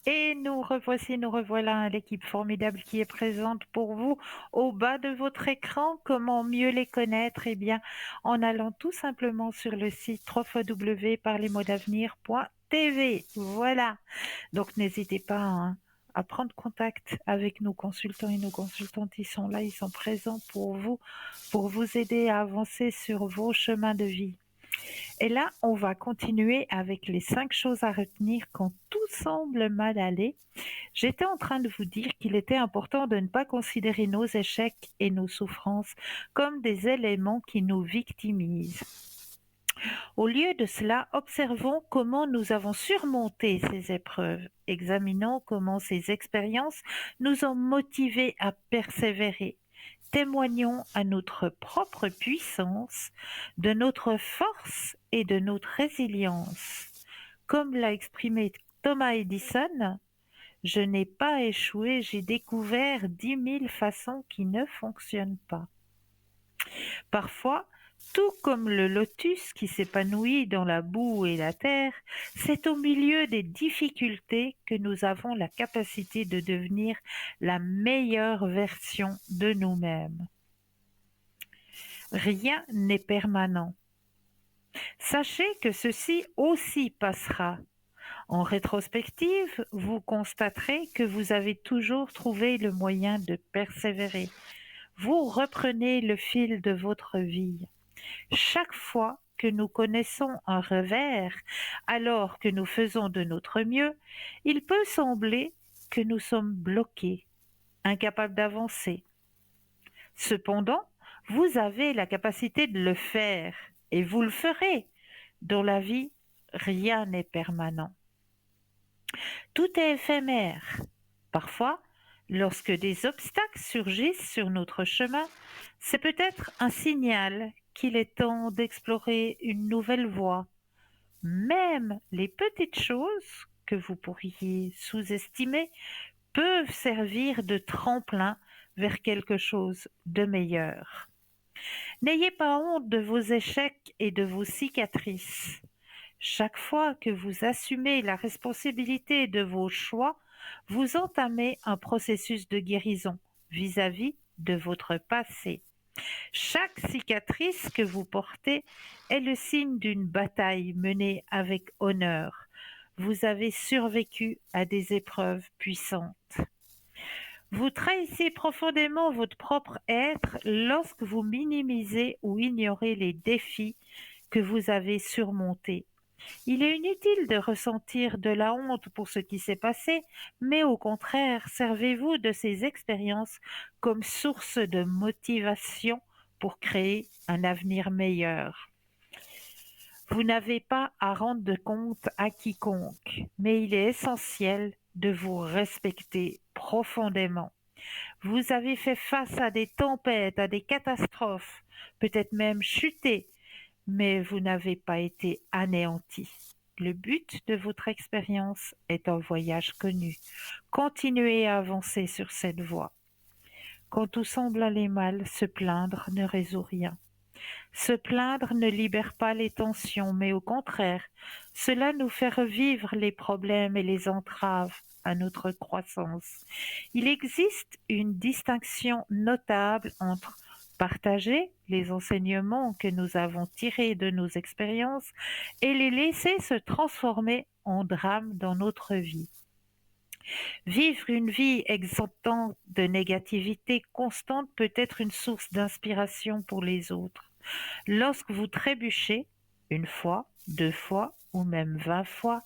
Et nous revoici, nous revoilà, l'équipe formidable qui est présente pour vous au bas de votre écran. Comment mieux les connaître? Eh bien, en allant tout simplement sur le site www.parlesmotsavenir.tv. Voilà. Donc, n'hésitez pas, hein, à prendre contact avec nos consultants et nos consultantes. Ils sont là, ils sont présents pour vous aider à avancer sur vos chemins de vie. Et là, on va continuer avec les 5 choses à retenir quand tout semble mal aller. J'étais en train de vous dire qu'il était important de ne pas considérer nos échecs et nos souffrances comme des éléments qui nous victimisent. Au lieu de cela, observons comment nous avons surmonté ces épreuves. Examinons comment ces expériences nous ont motivés à persévérer. Témoignons à notre propre puissance, de notre force et de notre résilience. Comme l'a exprimé Thomas Edison, je n'ai pas échoué, j'ai découvert 10 000 façons qui ne fonctionnent pas. Parfois, tout comme le lotus qui s'épanouit dans la boue et la terre, c'est au milieu des difficultés que nous avons la capacité de devenir la meilleure version de nous-mêmes. Rien n'est permanent. Sachez que ceci aussi passera. En rétrospective, vous constaterez que vous avez toujours trouvé le moyen de persévérer. Vous reprenez le fil de votre vie. Chaque fois que nous connaissons un revers, alors que nous faisons de notre mieux, il peut sembler que nous sommes bloqués, incapables d'avancer. Cependant, vous avez la capacité de le faire et vous le ferez. Dans la vie, rien n'est permanent. Tout est éphémère. Parfois, lorsque des obstacles surgissent sur notre chemin, c'est peut-être un signal qu'il est temps d'explorer une nouvelle voie. Même les petites choses que vous pourriez sous-estimer peuvent servir de tremplin vers quelque chose de meilleur. N'ayez pas honte de vos échecs et de vos cicatrices. Chaque fois que vous assumez la responsabilité de vos choix, vous entamez un processus de guérison vis-à-vis de votre passé. Chaque cicatrice que vous portez est le signe d'une bataille menée avec honneur. Vous avez survécu à des épreuves puissantes. Vous trahissez profondément votre propre être lorsque vous minimisez ou ignorez les défis que vous avez surmontés. Il est inutile de ressentir de la honte pour ce qui s'est passé, mais au contraire, servez-vous de ces expériences comme source de motivation pour créer un avenir meilleur. Vous n'avez pas à rendre de compte à quiconque, mais il est essentiel de vous respecter profondément. Vous avez fait face à des tempêtes, à des catastrophes, peut-être même chuté, mais vous n'avez pas été anéanti. Le but de votre expérience est un voyage connu. Continuez à avancer sur cette voie. Quand tout semble aller mal, se plaindre ne résout rien. Se plaindre ne libère pas les tensions, mais au contraire, cela nous fait revivre les problèmes et les entraves à notre croissance. Il existe une distinction notable entre partager les enseignements que nous avons tirés de nos expériences et les laisser se transformer en drame dans notre vie. Vivre une vie exemptant de négativité constante peut être une source d'inspiration pour les autres. Lorsque vous trébuchez, une fois, deux fois ou même 20 fois,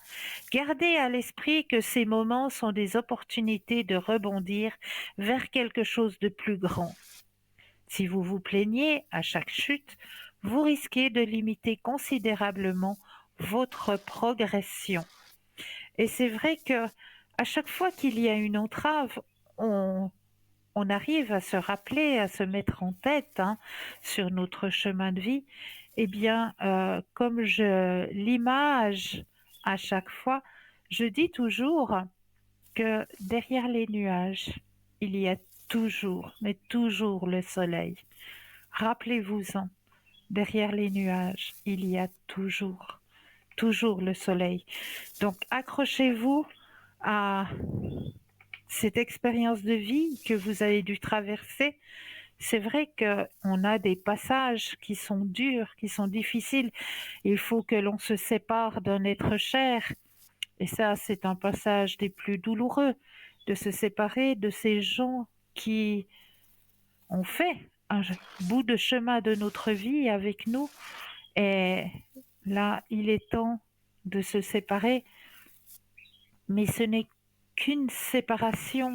gardez à l'esprit que ces moments sont des opportunités de rebondir vers quelque chose de plus grand. Si vous vous plaignez à chaque chute, vous risquez de limiter considérablement votre progression. Et c'est vrai que à chaque fois qu'il y a une entrave, on, on arrive à se rappeler, à se mettre en tête sur notre chemin de vie. Eh bien, comme je l'image à chaque fois, je dis toujours que derrière les nuages, il y a toujours, mais toujours le soleil. Rappelez-vous-en, derrière les nuages, il y a toujours, toujours le soleil. Donc, accrochez-vous à cette expérience de vie que vous avez dû traverser. C'est vrai qu'on a des passages qui sont durs, qui sont difficiles. Il faut que l'on se sépare d'un être cher. Et ça, c'est un passage des plus douloureux, de se séparer de ces gens qui ont fait un bout de chemin de notre vie avec nous. Et là, il est temps de se séparer. Mais ce n'est qu'une séparation.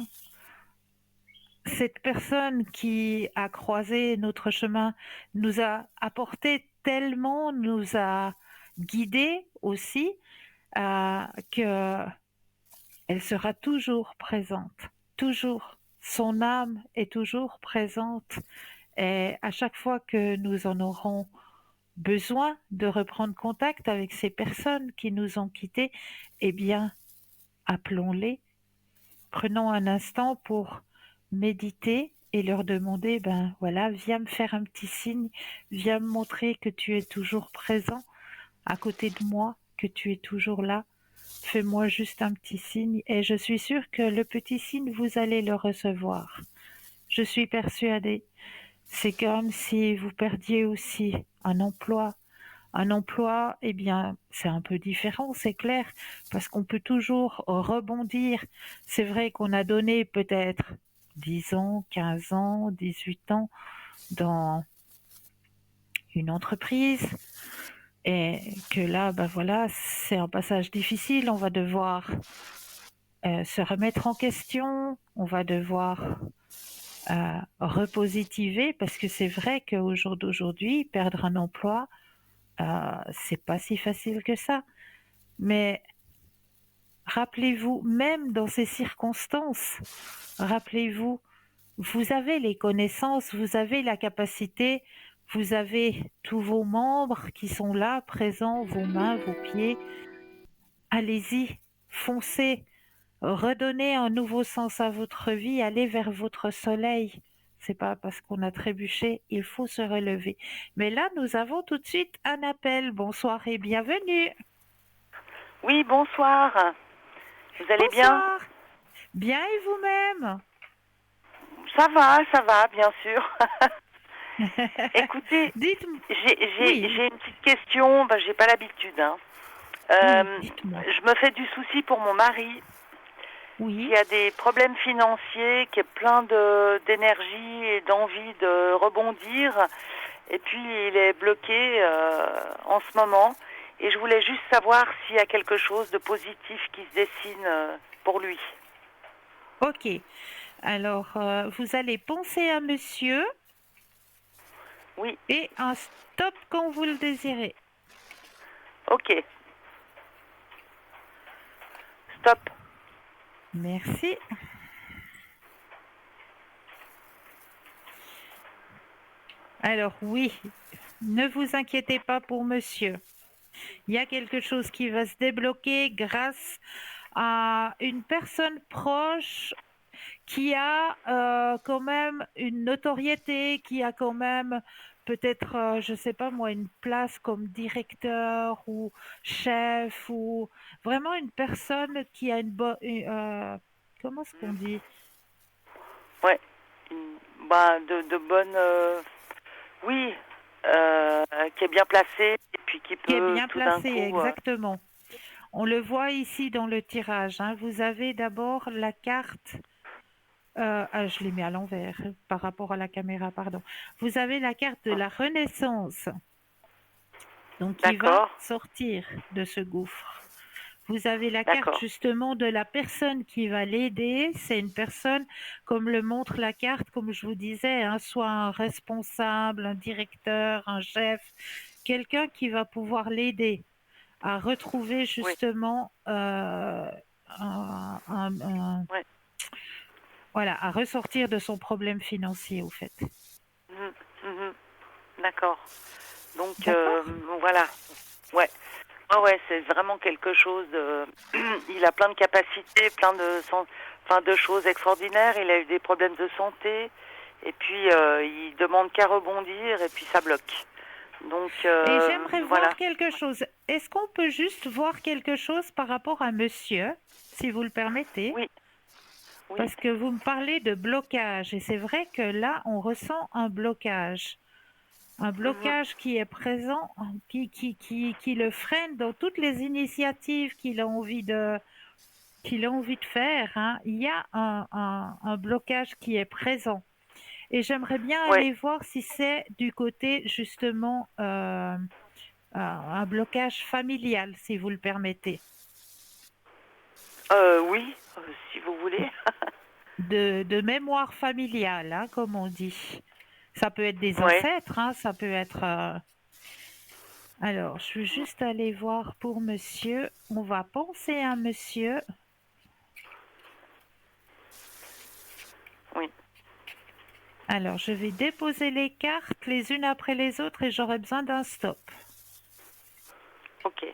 Cette personne qui a croisé notre chemin nous a apporté tellement, nous a guidés aussi, que elle sera toujours présente, toujours. Son âme est toujours présente et à chaque fois que nous en aurons besoin de reprendre contact avec ces personnes qui nous ont quittés, eh bien, appelons-les. Prenons un instant pour méditer et leur demander, ben voilà, viens me faire un petit signe, viens me montrer que tu es toujours présent à côté de moi, que tu es toujours là. Fais-moi juste un petit signe et je suis sûre que le petit signe, vous allez le recevoir. Je suis persuadée. C'est comme si vous perdiez aussi un emploi. Un emploi, eh bien, c'est un peu différent, c'est clair, parce qu'on peut toujours rebondir. C'est vrai qu'on a donné peut-être 10 ans, 15 ans, 18 ans dans une entreprise et que là, ben voilà, c'est un passage difficile. On va devoir se remettre en question, on va devoir repositiver parce que c'est vrai qu'au jour d'aujourd'hui, perdre un emploi, c'est pas si facile que ça. Mais rappelez-vous, même dans ces circonstances, rappelez-vous, vous avez les connaissances, vous avez la capacité, vous avez tous vos membres qui sont là, présents, vos mains, vos pieds. Allez-y, foncez, redonnez un nouveau sens à votre vie, allez vers votre soleil. C'est pas parce qu'on a trébuché, il faut se relever. Mais là, nous avons tout de suite un appel. Bonsoir et bienvenue. Oui, bonsoir. Vous allez bien? Bonsoir. Bien et vous-même? Ça va, bien sûr. Écoutez, Dites-moi. j'ai Oui, une petite question. Ben, j'ai pas l'habitude. oui, dites-moi. Je me fais du souci pour mon mari Oui, qui a des problèmes financiers, qui est plein d'énergie et d'envie de rebondir. Et puis, il est bloqué en ce moment. Et je voulais juste savoir s'il y a quelque chose de positif qui se dessine pour lui. ok. Alors, vous allez penser à monsieur Oui, et un stop quand vous le désirez. ok. Stop. Merci. Alors oui, ne vous inquiétez pas pour monsieur. Il y a quelque chose qui va se débloquer grâce à une personne proche qui a quand même une notoriété, qui a quand même peut-être, je ne sais pas moi, une place comme directeur ou chef ou vraiment une personne qui a une bonne... comment est-ce qu'on dit? Ouais. Bah, de bonnes. Oui, qui est bien placé et puis qui Qui est peut bien tout d'un placé, coup... exactement. On le voit ici dans le tirage, hein. Vous avez d'abord la carte. Je l'ai mis à l'envers par rapport à la caméra, pardon. Vous avez la carte de la Renaissance, donc qui va D'accord, sortir de ce gouffre. Vous avez la carte d'accord. justement de la personne qui va l'aider. C'est une personne, comme le montre la carte, comme je vous disais, hein, soit un responsable, un directeur, un chef, quelqu'un qui va pouvoir l'aider à retrouver Oui, justement oui. voilà, à ressortir de son problème financier, au fait. Mhm, mhm. D'accord. Donc D'accord? voilà. Ouais. Ah ouais, c'est vraiment quelque chose de... Il a plein de capacités, plein de, enfin, de choses extraordinaires. Il a eu des problèmes de santé. Et puis, il demande qu'à rebondir et puis ça bloque. Donc, Et j'aimerais voilà. voir quelque chose. Est-ce qu'on peut juste voir quelque chose par rapport à monsieur, si vous le permettez? Oui, oui. Parce que vous me parlez de blocage, et c'est vrai que là, on ressent un blocage. Un Mhm. blocage qui est présent, qui le freine dans toutes les initiatives qu'il a envie de faire, hein. Il y a un blocage qui est présent. Et j'aimerais bien Ouais. aller voir si c'est du côté justement un blocage familial, si vous le permettez. Oui, si vous voulez. De mémoire familiale, hein, comme on dit. Ça peut être des Ouais. ancêtres, hein, ça peut être... Alors, je vais juste aller voir pour monsieur. On va penser à monsieur. Oui. Alors, je vais déposer les cartes les unes après les autres et j'aurai besoin d'un stop. Ok.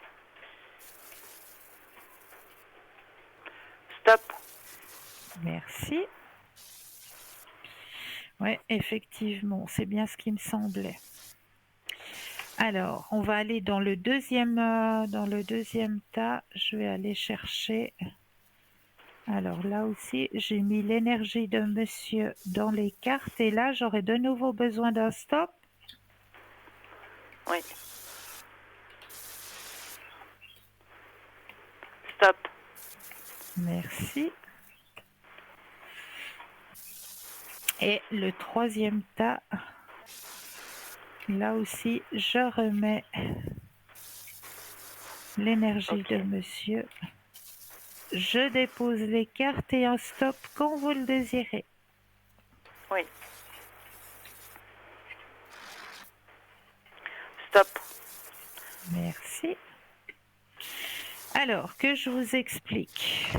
Stop. Merci. Oui, effectivement, c'est bien ce qui me semblait. Alors, on va aller dans le deuxième tas. Je vais aller chercher. Alors là aussi, j'ai mis l'énergie de monsieur dans les cartes et là, j'aurai de nouveau besoin d'un stop. Oui. Stop. Merci. Et le troisième tas, là aussi, je remets l'énergie Ok. de monsieur. Je dépose les cartes et un stop quand vous le désirez. Oui. Stop. Merci. Alors, que je vous explique.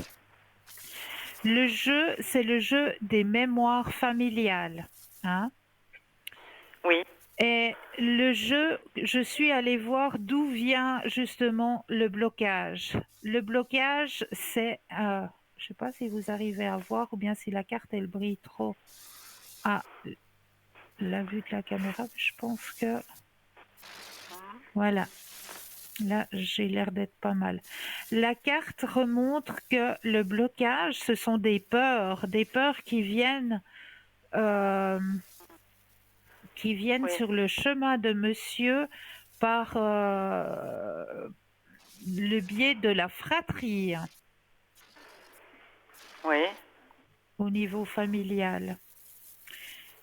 Le jeu, c'est le jeu des mémoires familiales, hein. Oui. Et le jeu, je suis allée voir d'où vient justement le blocage. Le blocage, c'est, je ne sais pas si vous arrivez à voir ou bien si la carte elle brille trop à la vue de la caméra. Je pense que voilà. Là, j'ai l'air d'être pas mal. La carte remontre que le blocage, ce sont des peurs euh, qui viennent Oui. sur le chemin de monsieur par le biais de la fratrie Oui. au niveau familial.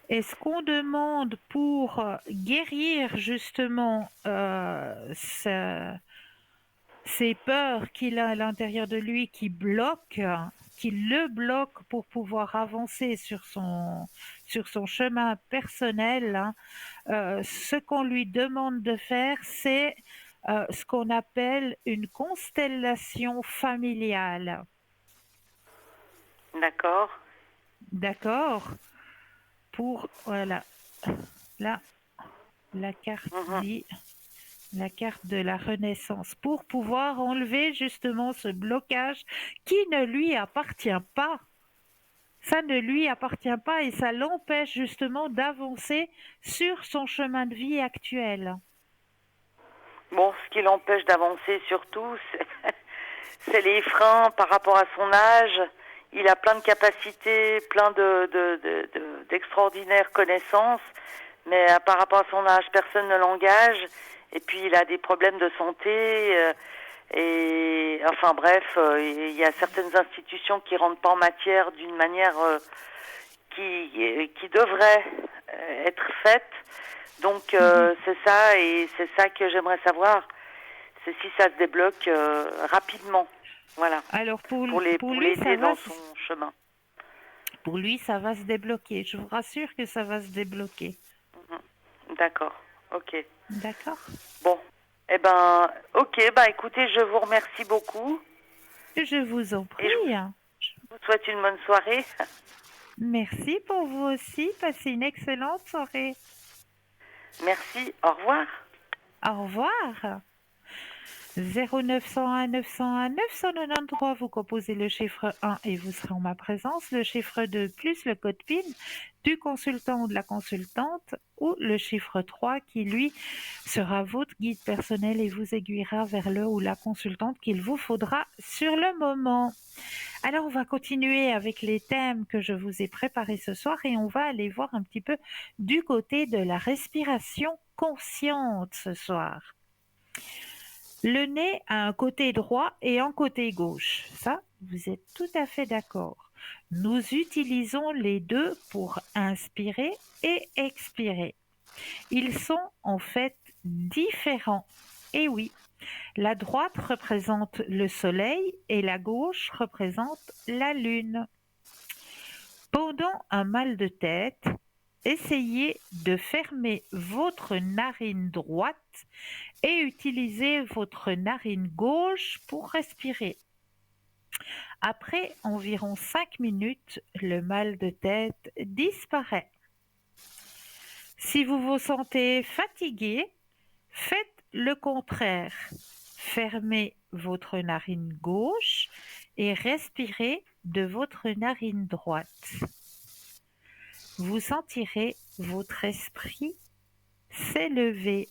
Est-ce qu'on demande pour guérir justement ces peurs qu'il a à l'intérieur de lui qui le bloquent pour pouvoir avancer sur son chemin personnel, hein, ce qu'on lui demande de faire, c'est ce qu'on appelle une constellation familiale. D'accord. D'accord? Voilà, là, la carte Mhm. dit la carte de la Renaissance, pour pouvoir enlever justement ce blocage qui ne lui appartient pas. Ça ne lui appartient pas et ça l'empêche justement d'avancer sur son chemin de vie actuel. Bon, ce qui l'empêche d'avancer surtout, c'est les freins par rapport à son âge. Il a plein de capacités, plein d'extraordinaires connaissances, Mais par rapport à son âge, personne ne l'engage. Et puis il a des problèmes de santé. Et enfin bref, il y a certaines institutions qui rentrent pas en matière d'une manière qui devrait être faite. Donc c'est ça, et c'est ça que j'aimerais savoir. C'est si ça se débloque rapidement. Voilà. Alors pour Pour lui, ça l'aider va, dans son chemin. pour lui, ça va se débloquer. Je vous rassure que ça va se débloquer. D'accord. Ok. D'accord? Bon. Eh ben, ok. Bah écoutez, je vous remercie beaucoup. Je vous en prie. Je vous souhaite une bonne soirée. Merci pour vous aussi. Passez une excellente soirée. Merci. Au revoir. Au revoir. 0901 901 993, vous composez le chiffre 1 et vous serez en ma présence, le chiffre 2 plus le code PIN du consultant ou de la consultante, ou le chiffre 3 qui lui sera votre guide personnel et vous aiguillera vers le ou la consultante qu'il vous faudra sur le moment. Alors on va continuer avec les thèmes que je vous ai préparés ce soir et on va aller voir un petit peu du côté de la respiration consciente ce soir. Le nez a un côté droit et un côté gauche. Ça, vous êtes tout à fait d'accord. Nous utilisons les deux pour inspirer et expirer. Ils sont en fait différents. Et oui, la droite représente le soleil et la gauche représente la lune. Pendant un mal de tête, essayez de fermer votre narine droite et utilisez votre narine gauche pour respirer. Après environ 5 minutes, le mal de tête disparaît. Si vous vous sentez fatigué, faites le contraire. Fermez votre narine gauche et respirez de votre narine droite. Vous sentirez votre esprit s'élever.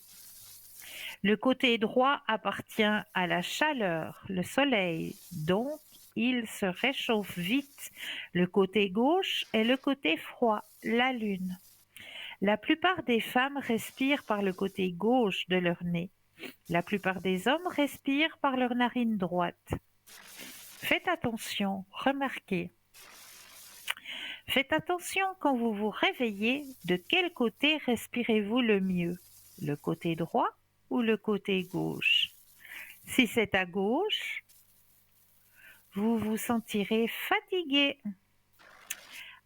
Le côté droit appartient à la chaleur, le soleil, donc il se réchauffe vite. Le côté gauche est le côté froid, la lune. La plupart des femmes respirent par le côté gauche de leur nez. La plupart des hommes respirent par leur narine droite. Faites attention, remarquez. Faites attention quand vous vous réveillez, de quel côté respirez-vous le mieux? Le côté droit ou le côté gauche? Si c'est à gauche, vous vous sentirez fatigué.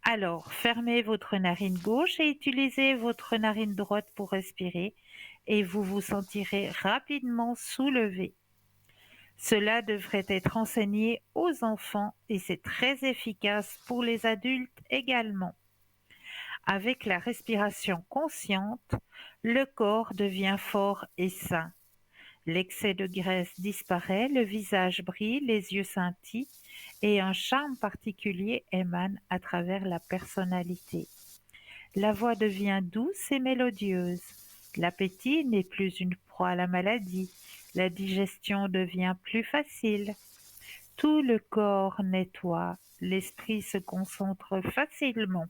Alors, fermez votre narine gauche et utilisez votre narine droite pour respirer et vous vous sentirez rapidement soulevé. Cela devrait être enseigné aux enfants et c'est très efficace pour les adultes également. Avec la respiration consciente, le corps devient fort et sain. L'excès de graisse disparaît, le visage brille, les yeux scintillent et un charme particulier émane à travers la personnalité. La voix devient douce et mélodieuse. L'appétit n'est plus une proie à la maladie. La digestion devient plus facile. Tout le corps nettoie. L'esprit se concentre facilement.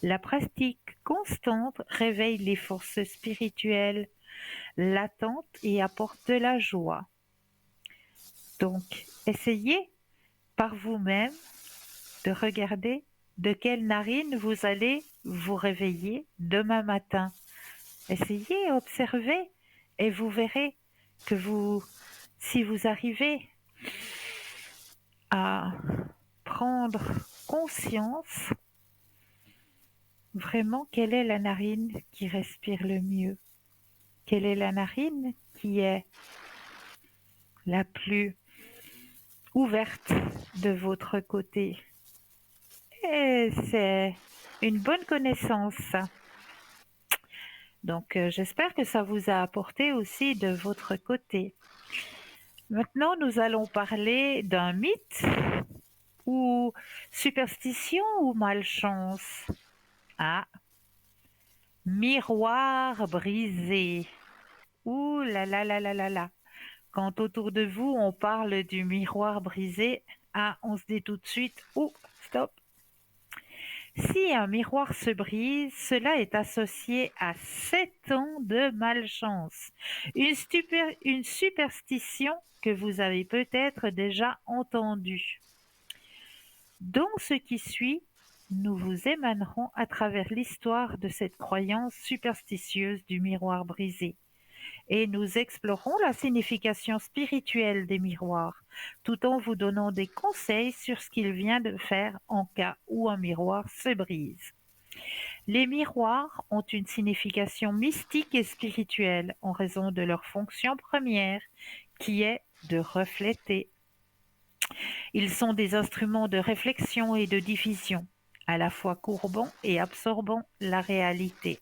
La pratique constante réveille les forces spirituelles latentes et apporte de la joie. Donc, essayez par vous-même de regarder de quelle narine vous allez vous réveiller demain matin. Essayez, observez et vous verrez que si vous arrivez à prendre conscience vraiment quelle est la narine qui respire le mieux, quelle est la narine qui est la plus ouverte de votre côté. Et c'est une bonne connaissance. Donc j'espère que ça vous a apporté aussi de votre côté. Maintenant, nous allons parler d'un mythe ou superstition ou malchance. Ah, miroir brisé. Ouh là là là là là là. Quand autour de vous, on parle du miroir brisé, ah, on se dit tout de suite, oh, stop. Si un miroir se brise, cela est associé à 7 ans de malchance. Une superstition que vous avez peut-être déjà entendue. Dans ce qui suit, nous vous émanerons à travers l'histoire de cette croyance superstitieuse du miroir brisé et nous explorerons la signification spirituelle des miroirs, tout en vous donnant des conseils sur ce qu'il vient de faire en cas où un miroir se brise. Les miroirs ont une signification mystique et spirituelle en raison de leur fonction première, qui est de refléter. Ils sont des instruments de réflexion et de diffusion, à la fois courbant et absorbant la réalité.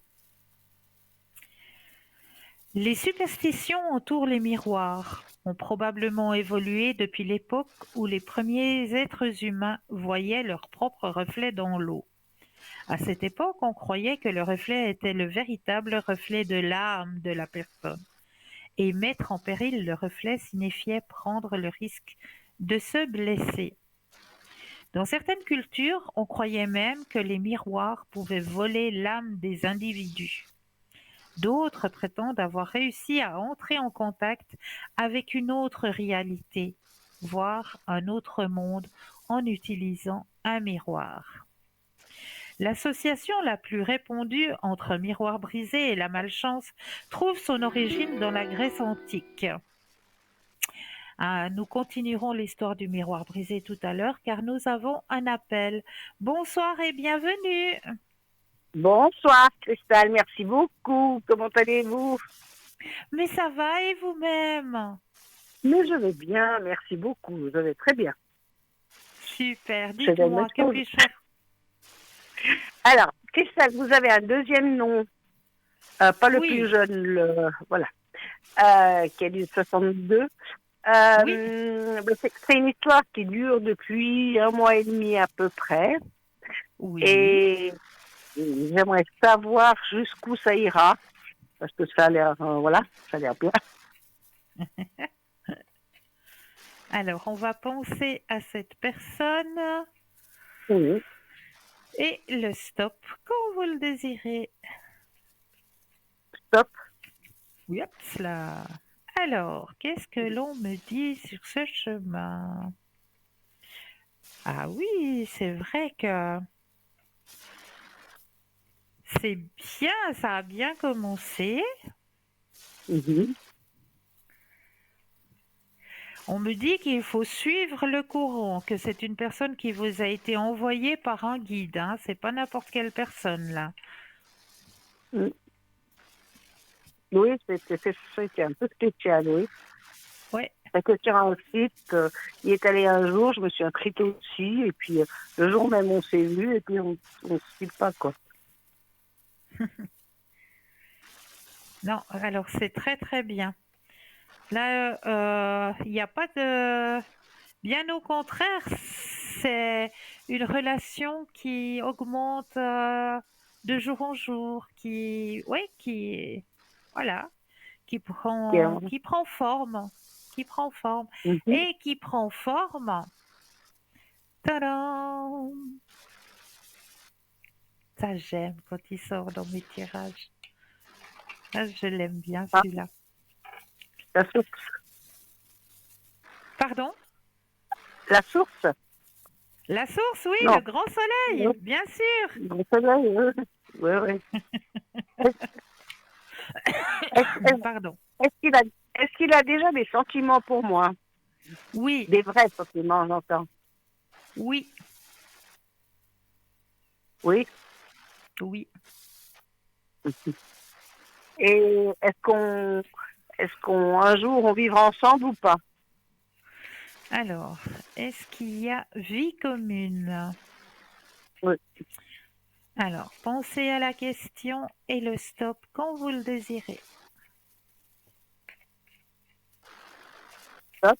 Les superstitions entourent les miroirs ont probablement évolué depuis l'époque où les premiers êtres humains voyaient leur propre reflet dans l'eau. À cette époque, on croyait que le reflet était le véritable reflet de l'âme de la personne, et mettre en péril le reflet signifiait prendre le risque de se blesser. Dans certaines cultures, on croyait même que les miroirs pouvaient voler l'âme des individus. D'autres prétendent avoir réussi à entrer en contact avec une autre réalité, voire un autre monde, en utilisant un miroir. L'association la plus répandue entre miroir brisé et la malchance trouve son origine dans la Grèce antique. Nous continuerons l'histoire du miroir brisé tout à l'heure car nous avons un appel. Bonsoir et bienvenue. Bonsoir Christelle, merci beaucoup. Comment allez-vous? Mais ça va et vous-même? Mais je vais bien, merci beaucoup. Je vais très bien. Super, dites-moi, que puis-je faire? Alors, Christelle, vous avez un deuxième nom, pas le plus jeune, voilà, qui est du 62. C'est une histoire qui dure depuis 1 mois et demi à peu près. Oui. Et j'aimerais savoir jusqu'où ça ira, parce que ça a l'air, ça a l'air bien. Alors, on va penser à cette personne. Oui. Et le stop, quand vous le désirez. Stop. Oui, hop là. Alors, qu'est-ce que l'on me dit sur ce chemin? Ah oui, c'est vrai que c'est bien, ça a bien commencé. On me dit qu'il faut suivre le courant, que c'est une personne qui vous a été envoyée par un guide, hein. C'est pas n'importe quelle personne là. Oui, c'était un peu spécial, oui. Oui. C'est que sur un site, il est allé un jour, je me suis inscrite aussi, et puis le jour même on s'est vu, et puis on ne se quitte pas, quoi. Non, alors c'est très très bien. Là, il n'y a pas de... Bien au contraire, c'est une relation qui augmente de jour en jour, voilà, qui prend forme, et qui prend forme. Tadam! Ça, j'aime quand il sort dans mes tirages. Ah, je l'aime bien celui-là. La source. Pardon? La source. La source, oui, Non. le grand soleil, Oui. bien sûr. Le grand soleil, oui. Pardon. Est-ce qu'il a déjà des sentiments pour moi? Oui. Des vrais sentiments, j'entends. Oui. Oui. Oui. Et est-ce qu'on un jour on vivra ensemble ou pas? Alors, est-ce qu'il y a vie commune? Oui. Alors, pensez à la question et le stop quand vous le désirez. Stop.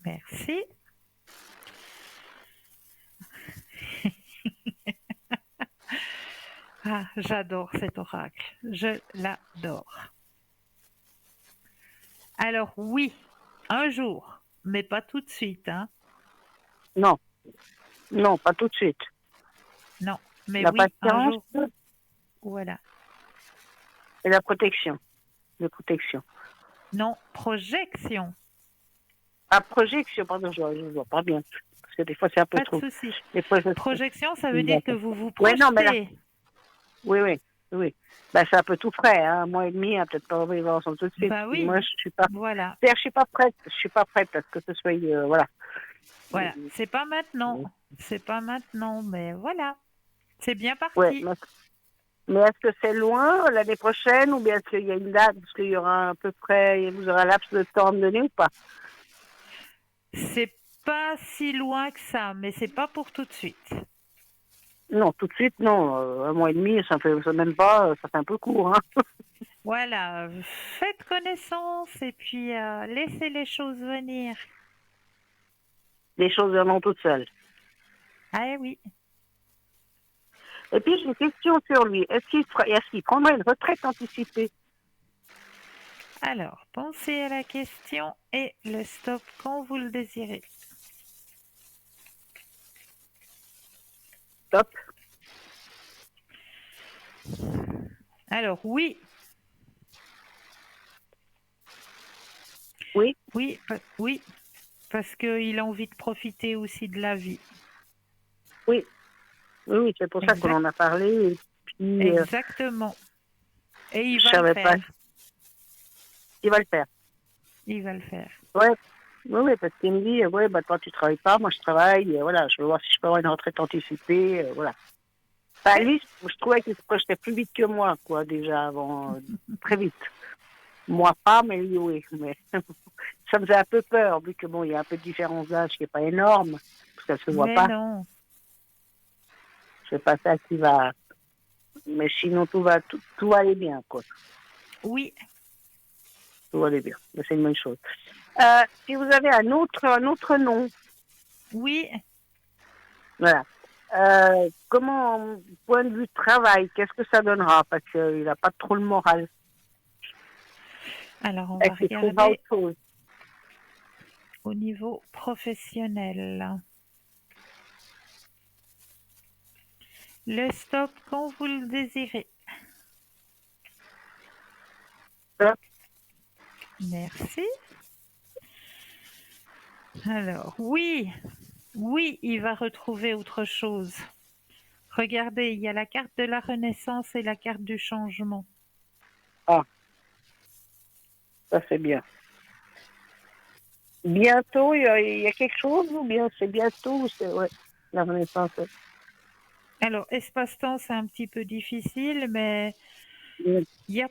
Merci. Ah, j'adore cet oracle. Je l'adore. Alors oui, un jour, mais pas tout de suite, hein? Non, pas tout de suite. Non, mais La oui, un patience jour, voilà. et la protection. De protection. Non, projection, Ah, projection, pardon, je ne vois pas bien. Parce que des fois, c'est un peu pas de trop. souci. Des fois, Projection, ça veut dire que D'accord. vous vous Ouais, non, mais là, projetez. oui, oui, oui. Ben, c'est un peu tout frais, hein. Un mois et demi, hein, peut-être pas envie de voir ensemble tout de suite. Bah Puis oui, moi, je suis pas. voilà, C'est-à-dire, je suis pas prête à ce que ce soit, voilà. voilà. C'est pas maintenant, c'est pas maintenant, mais voilà, c'est bien Ouais, parti. mais est-ce que c'est loin l'année prochaine ou bien est-ce qu'il y a une date, parce qu'il y aura à peu près, vous aurez un laps de temps à me donner ou pas? C'est pas si loin que ça, mais c'est pas pour tout de suite. Non, tout de suite, non. Un mois et demi, ça même pas, ça fait un peu court, hein. Voilà, faites connaissance et puis laissez les choses venir. Les choses viendront toutes seules. Ah oui. Et puis, j'ai une question sur lui. Est-ce qu'il prendrait une retraite anticipée? Alors, pensez à la question et le stop quand vous le désirez. Top. Alors, oui. Oui, Oui, oui, parce qu'il a envie de profiter aussi de la vie. oui, oui, oui, c'est pour ça qu'on en a parlé. Et puis, Exactement. Et il je va le savais pas. faire. Il va le faire. Il va le faire. Ouais. Oui, oui, parce qu'il me dit, ouais, bah, toi, tu travailles pas, moi, je travaille, et voilà, je veux voir si je peux avoir une retraite anticipée, voilà. Enfin, lui, je trouvais qu'il se projetait plus vite que moi, quoi, déjà, avant, très vite. Moi, pas, mais lui, oui. Mais ça me faisait un peu peur, vu que, bon, il y a un peu de différence d'âge qui n'est pas énorme, parce qu'elle se voit Mais pas. non. C'est pas ça qui va. Mais sinon, tout va aller bien, quoi. Oui. Tout va aller bien. C'est une bonne chose. Si vous avez un autre nom, Oui. voilà. Comment, point de vue travail, qu'est-ce que ça donnera? Parce qu'il n'a pas trop le moral. Alors, on va Est-ce qu'il trouvera regarder autre chose? au niveau professionnel. Le stop quand vous le désirez. Stop. Merci. Alors, oui. Oui, il va retrouver autre chose. Regardez, il y a la carte de la Renaissance et la carte du changement. Ah, ça c'est bien. Bientôt, il y a quelque chose ou bien c'est bientôt ou c'est ouais, la Renaissance. Alors, espace-temps, c'est un petit peu difficile, mais Oui. il y a...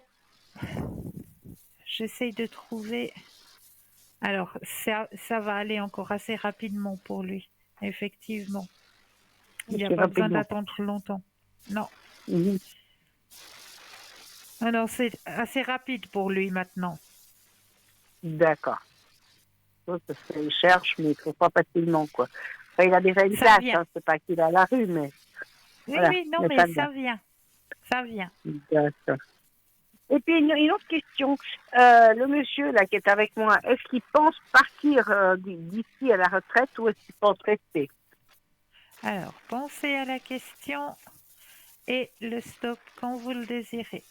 J'essaye de trouver... Alors, ça va aller encore assez rapidement pour lui, effectivement. Il n'y a C'est pas besoin rapidement. d'attendre longtemps. Non. Mhm. Alors, c'est assez rapide pour lui maintenant. D'accord. Ouais, parce qu'il cherche, mais il ne trouve pas facilement, quoi. Enfin, il a déjà une Ça place, vient. hein, c'est pas qu'il est à la rue, mais Oui, voilà, oui, non, mais mais ça vient. ça vient. Ça vient. D'accord. Et puis une autre question. Le monsieur là qui est avec moi, est-ce qu'il pense partir d'ici à la retraite ou est-ce qu'il pense rester? Alors, pensez à la question et le stop quand vous le désirez.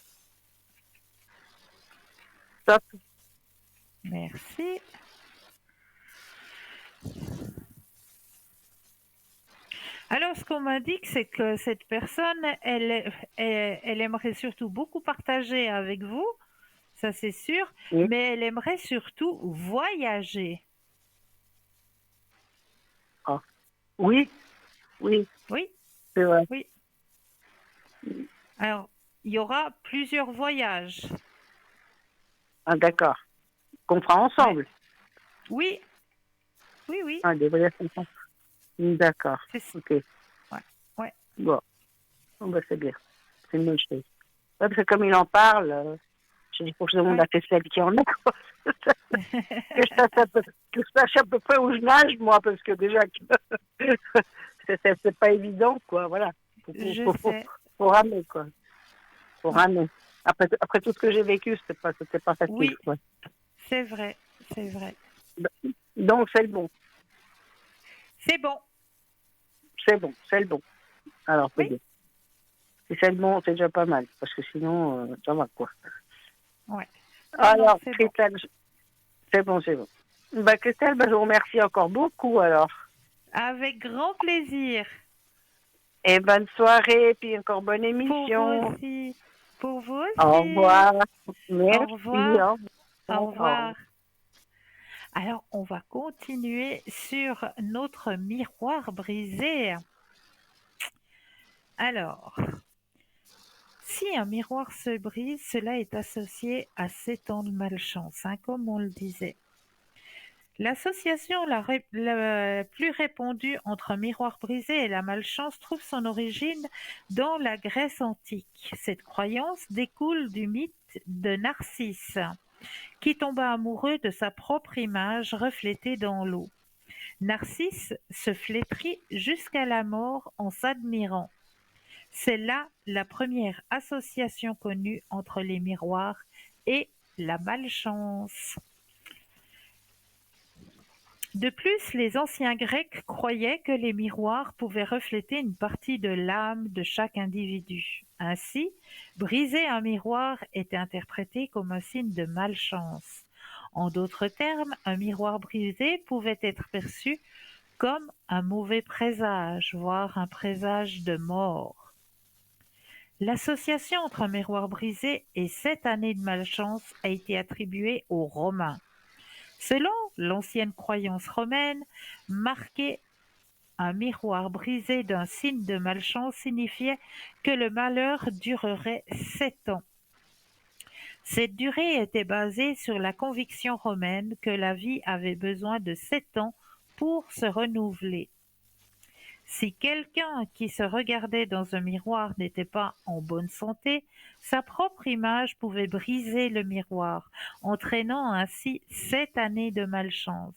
Stop. Merci. Alors, ce qu'on m'a dit, c'est que cette personne, elle aimerait surtout beaucoup partager avec vous, ça c'est sûr, Oui, mais elle aimerait surtout voyager. ah. Oui, oui, Oui, c'est vrai. oui. Alors, il y aura plusieurs voyages. Ah, d'accord. Qu'on fera ensemble. Oui, oui, oui. Ah, des voyages ensemble. D'accord. C'est ça. Ok. Ouais, ouais. Bon, bon bah, c'est bien. C'est une bonne chose. Ouais, parce que comme il en parle, je dis pour que tout le monde Ouais. a fait celle qui en a, quoi. Que je sache à peu près où je nage, moi, parce que déjà, c'est pas évident, quoi, voilà. Je sais. Faut ramer, quoi. Faut ramer. Après tout ce que j'ai vécu, c'était pas facile, Oui, quoi. c'est vrai, c'est vrai. Donc, c'est le bon. C'est bon. C'est bon, c'est le bon. Alors, c'est Oui. bien. Si c'est bon, c'est déjà pas mal. Parce que sinon, ça va, quoi. Ouais. Non, non, Alors, c'est bon. Christelle, c'est bon, c'est bon. Bah, Christelle, bah, je vous remercie encore beaucoup, alors. Avec grand plaisir. Et bonne soirée, puis encore bonne Pour vous émission. aussi. Pour vous Au aussi. revoir. Au Merci. revoir. Au Au revoir. revoir. Alors, on va continuer sur notre miroir brisé. Alors, si un miroir se brise, cela est associé à 7 ans de malchance, hein, comme on le disait. L'association la plus répandue entre un miroir brisé et la malchance trouve son origine dans la Grèce antique. Cette croyance découle du mythe de Narcisse, qui tomba amoureux de sa propre image reflétée dans l'eau. Narcisse se flétrit jusqu'à la mort en s'admirant. C'est là la première association connue entre les miroirs et la malchance. De plus, les anciens Grecs croyaient que les miroirs pouvaient refléter une partie de l'âme de chaque individu. Ainsi, briser un miroir était interprété comme un signe de malchance. En d'autres termes, un miroir brisé pouvait être perçu comme un mauvais présage, voire un présage de mort. L'association entre un miroir brisé et 7 années de malchance a été attribuée aux Romains. Selon l'ancienne croyance romaine, marquer un miroir brisé d'un signe de malchance signifiait que le malheur durerait 7 ans. Cette durée était basée sur la conviction romaine que la vie avait besoin de 7 ans pour se renouveler. Si quelqu'un qui se regardait dans un miroir n'était pas en bonne santé, sa propre image pouvait briser le miroir, entraînant ainsi 7 années de malchance.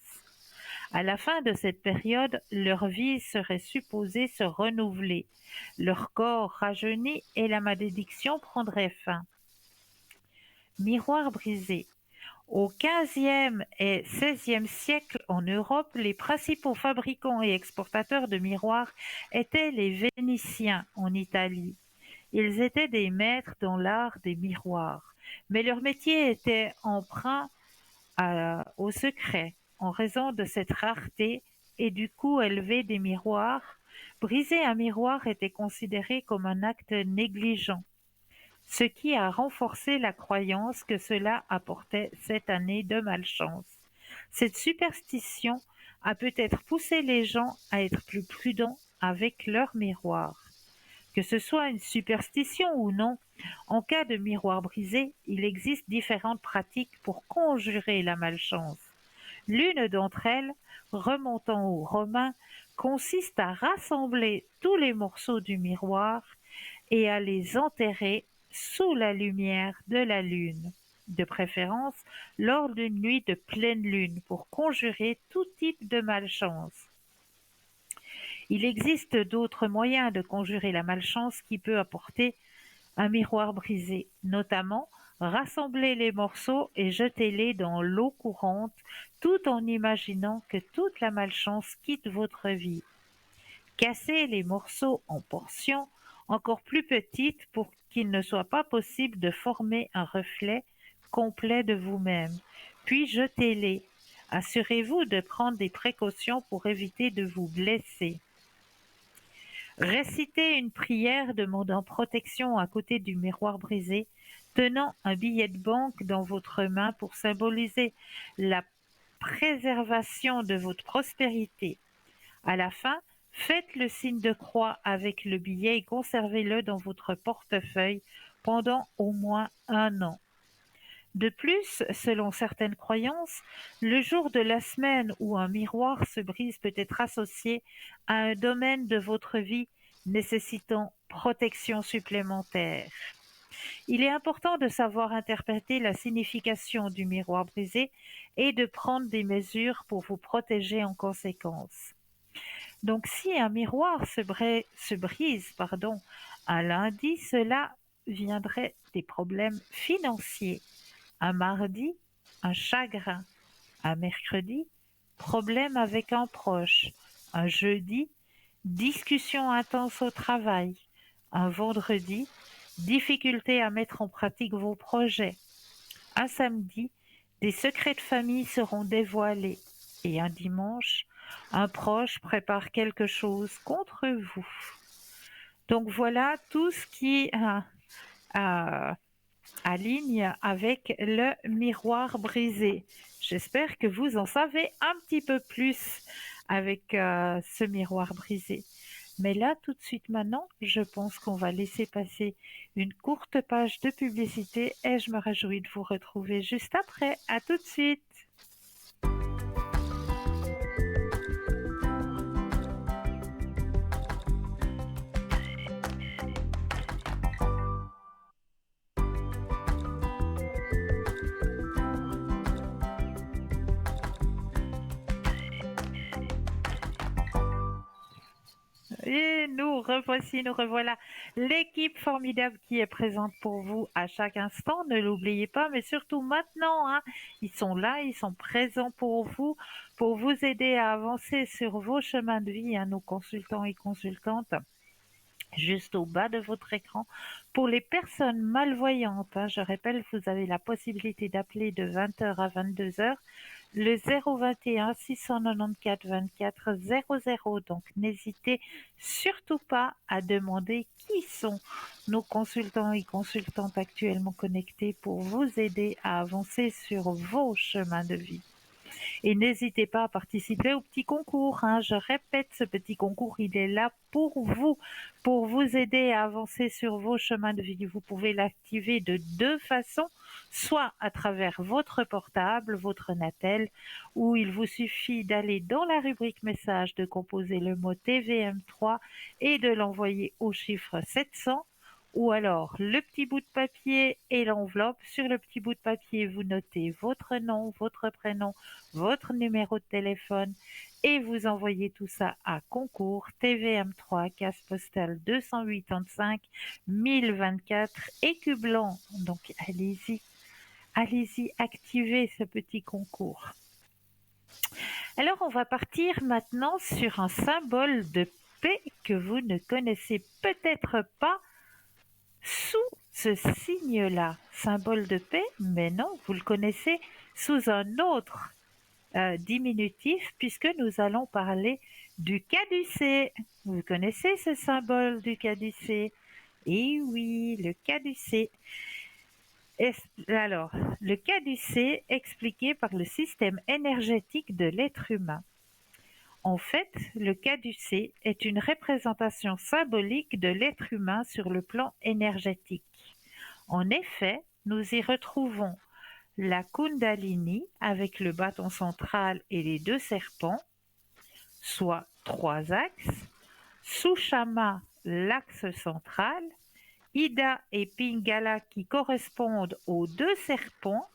À la fin de cette période, leur vie serait supposée se renouveler, leur corps rajeuni et la malédiction prendrait fin. Miroir brisé. Au XVe et XVIe siècle en Europe, les principaux fabricants et exportateurs de miroirs étaient les Vénitiens en Italie. Ils étaient des maîtres dans l'art des miroirs, mais leur métier était empreint au secret en raison de cette rareté et du coût élevé des miroirs. Briser un miroir était considéré comme un acte négligent, ce qui a renforcé la croyance que cela apportait 7 années de malchance. Cette superstition a peut-être poussé les gens à être plus prudents avec leurs miroirs. Que ce soit une superstition ou non, en cas de miroir brisé, il existe différentes pratiques pour conjurer la malchance. L'une d'entre elles, remontant aux Romains, consiste à rassembler tous les morceaux du miroir et à les enterrer sous la lumière de la lune, de préférence lors d'une nuit de pleine lune, pour conjurer tout type de malchance. Il existe d'autres moyens de conjurer la malchance qui peut apporter un miroir brisé, notamment rassembler les morceaux et jeter-les dans l'eau courante tout en imaginant que toute la malchance quitte votre vie. Cassez les morceaux en portions encore plus petites pour qu'il ne soit pas possible de former un reflet complet de vous-même, puis jetez-les. Assurez-vous de prendre des précautions pour éviter de vous blesser. Récitez une prière demandant protection à côté du miroir brisé, tenant un billet de banque dans votre main pour symboliser la préservation de votre prospérité. À la fin, faites le signe de croix avec le billet et conservez-le dans votre portefeuille pendant au moins 1 an. De plus, selon certaines croyances, le jour de la semaine où un miroir se brise peut être associé à un domaine de votre vie nécessitant protection supplémentaire. Il est important de savoir interpréter la signification du miroir brisé et de prendre des mesures pour vous protéger en conséquence. Donc, si un miroir se brise un lundi, cela viendrait des problèmes financiers. Un mardi, un chagrin. Un mercredi, problème avec un proche. Un jeudi, discussion intense au travail. Un vendredi, difficulté à mettre en pratique vos projets. Un samedi, des secrets de famille seront dévoilés. Et un dimanche, un proche prépare quelque chose contre vous. Donc voilà tout ce qui aligne avec le miroir brisé. J'espère que vous en savez un petit peu plus avec ce miroir brisé. Mais là, tout de suite maintenant, je pense qu'on va laisser passer une courte page de publicité et je me réjouis de vous retrouver juste après. À tout de suite. Et nous revoici, nous revoilà. L'équipe formidable qui est présente pour vous à chaque instant, ne l'oubliez pas, mais surtout maintenant, hein, ils sont là, ils sont présents pour vous aider à avancer sur vos chemins de vie, hein, nos consultants et consultantes. Juste au bas de votre écran. Pour les personnes malvoyantes, hein, je rappelle, vous avez la possibilité d'appeler de 20h à 22h le 021 694 24 00. Donc n'hésitez surtout pas à demander qui sont nos consultants et consultantes actuellement connectés pour vous aider à avancer sur vos chemins de vie. Et n'hésitez pas à participer au petit concours, hein. Je répète, ce petit concours, il est là pour vous aider à avancer sur vos chemins de vie. Vous pouvez l'activer de deux façons, soit à travers votre portable, votre Natel, où il vous suffit d'aller dans la rubrique message, de composer le mot TVM3 et de l'envoyer au chiffre 700. Ou alors le petit bout de papier et l'enveloppe. Sur le petit bout de papier, vous notez votre nom, votre prénom, votre numéro de téléphone et vous envoyez tout ça à concours TVM3, case postale 285 1024, écu blanc. Donc allez-y, activez ce petit concours. Alors on va partir maintenant sur un symbole de paix que vous ne connaissez peut-être pas sous ce signe-là, symbole de paix, mais non, vous le connaissez sous un autre diminutif, puisque nous allons parler du caducée. Vous connaissez ce symbole du caducée? Eh oui, le caducée. Alors, le caducée expliqué par le système énergétique de l'être humain. En fait, le caducée est une représentation symbolique de l'être humain sur le plan énergétique. En effet, nous y retrouvons la Kundalini avec le bâton central et les deux serpents, soit trois axes, Sushama, l'axe central, Ida et Pingala qui correspondent aux deux serpents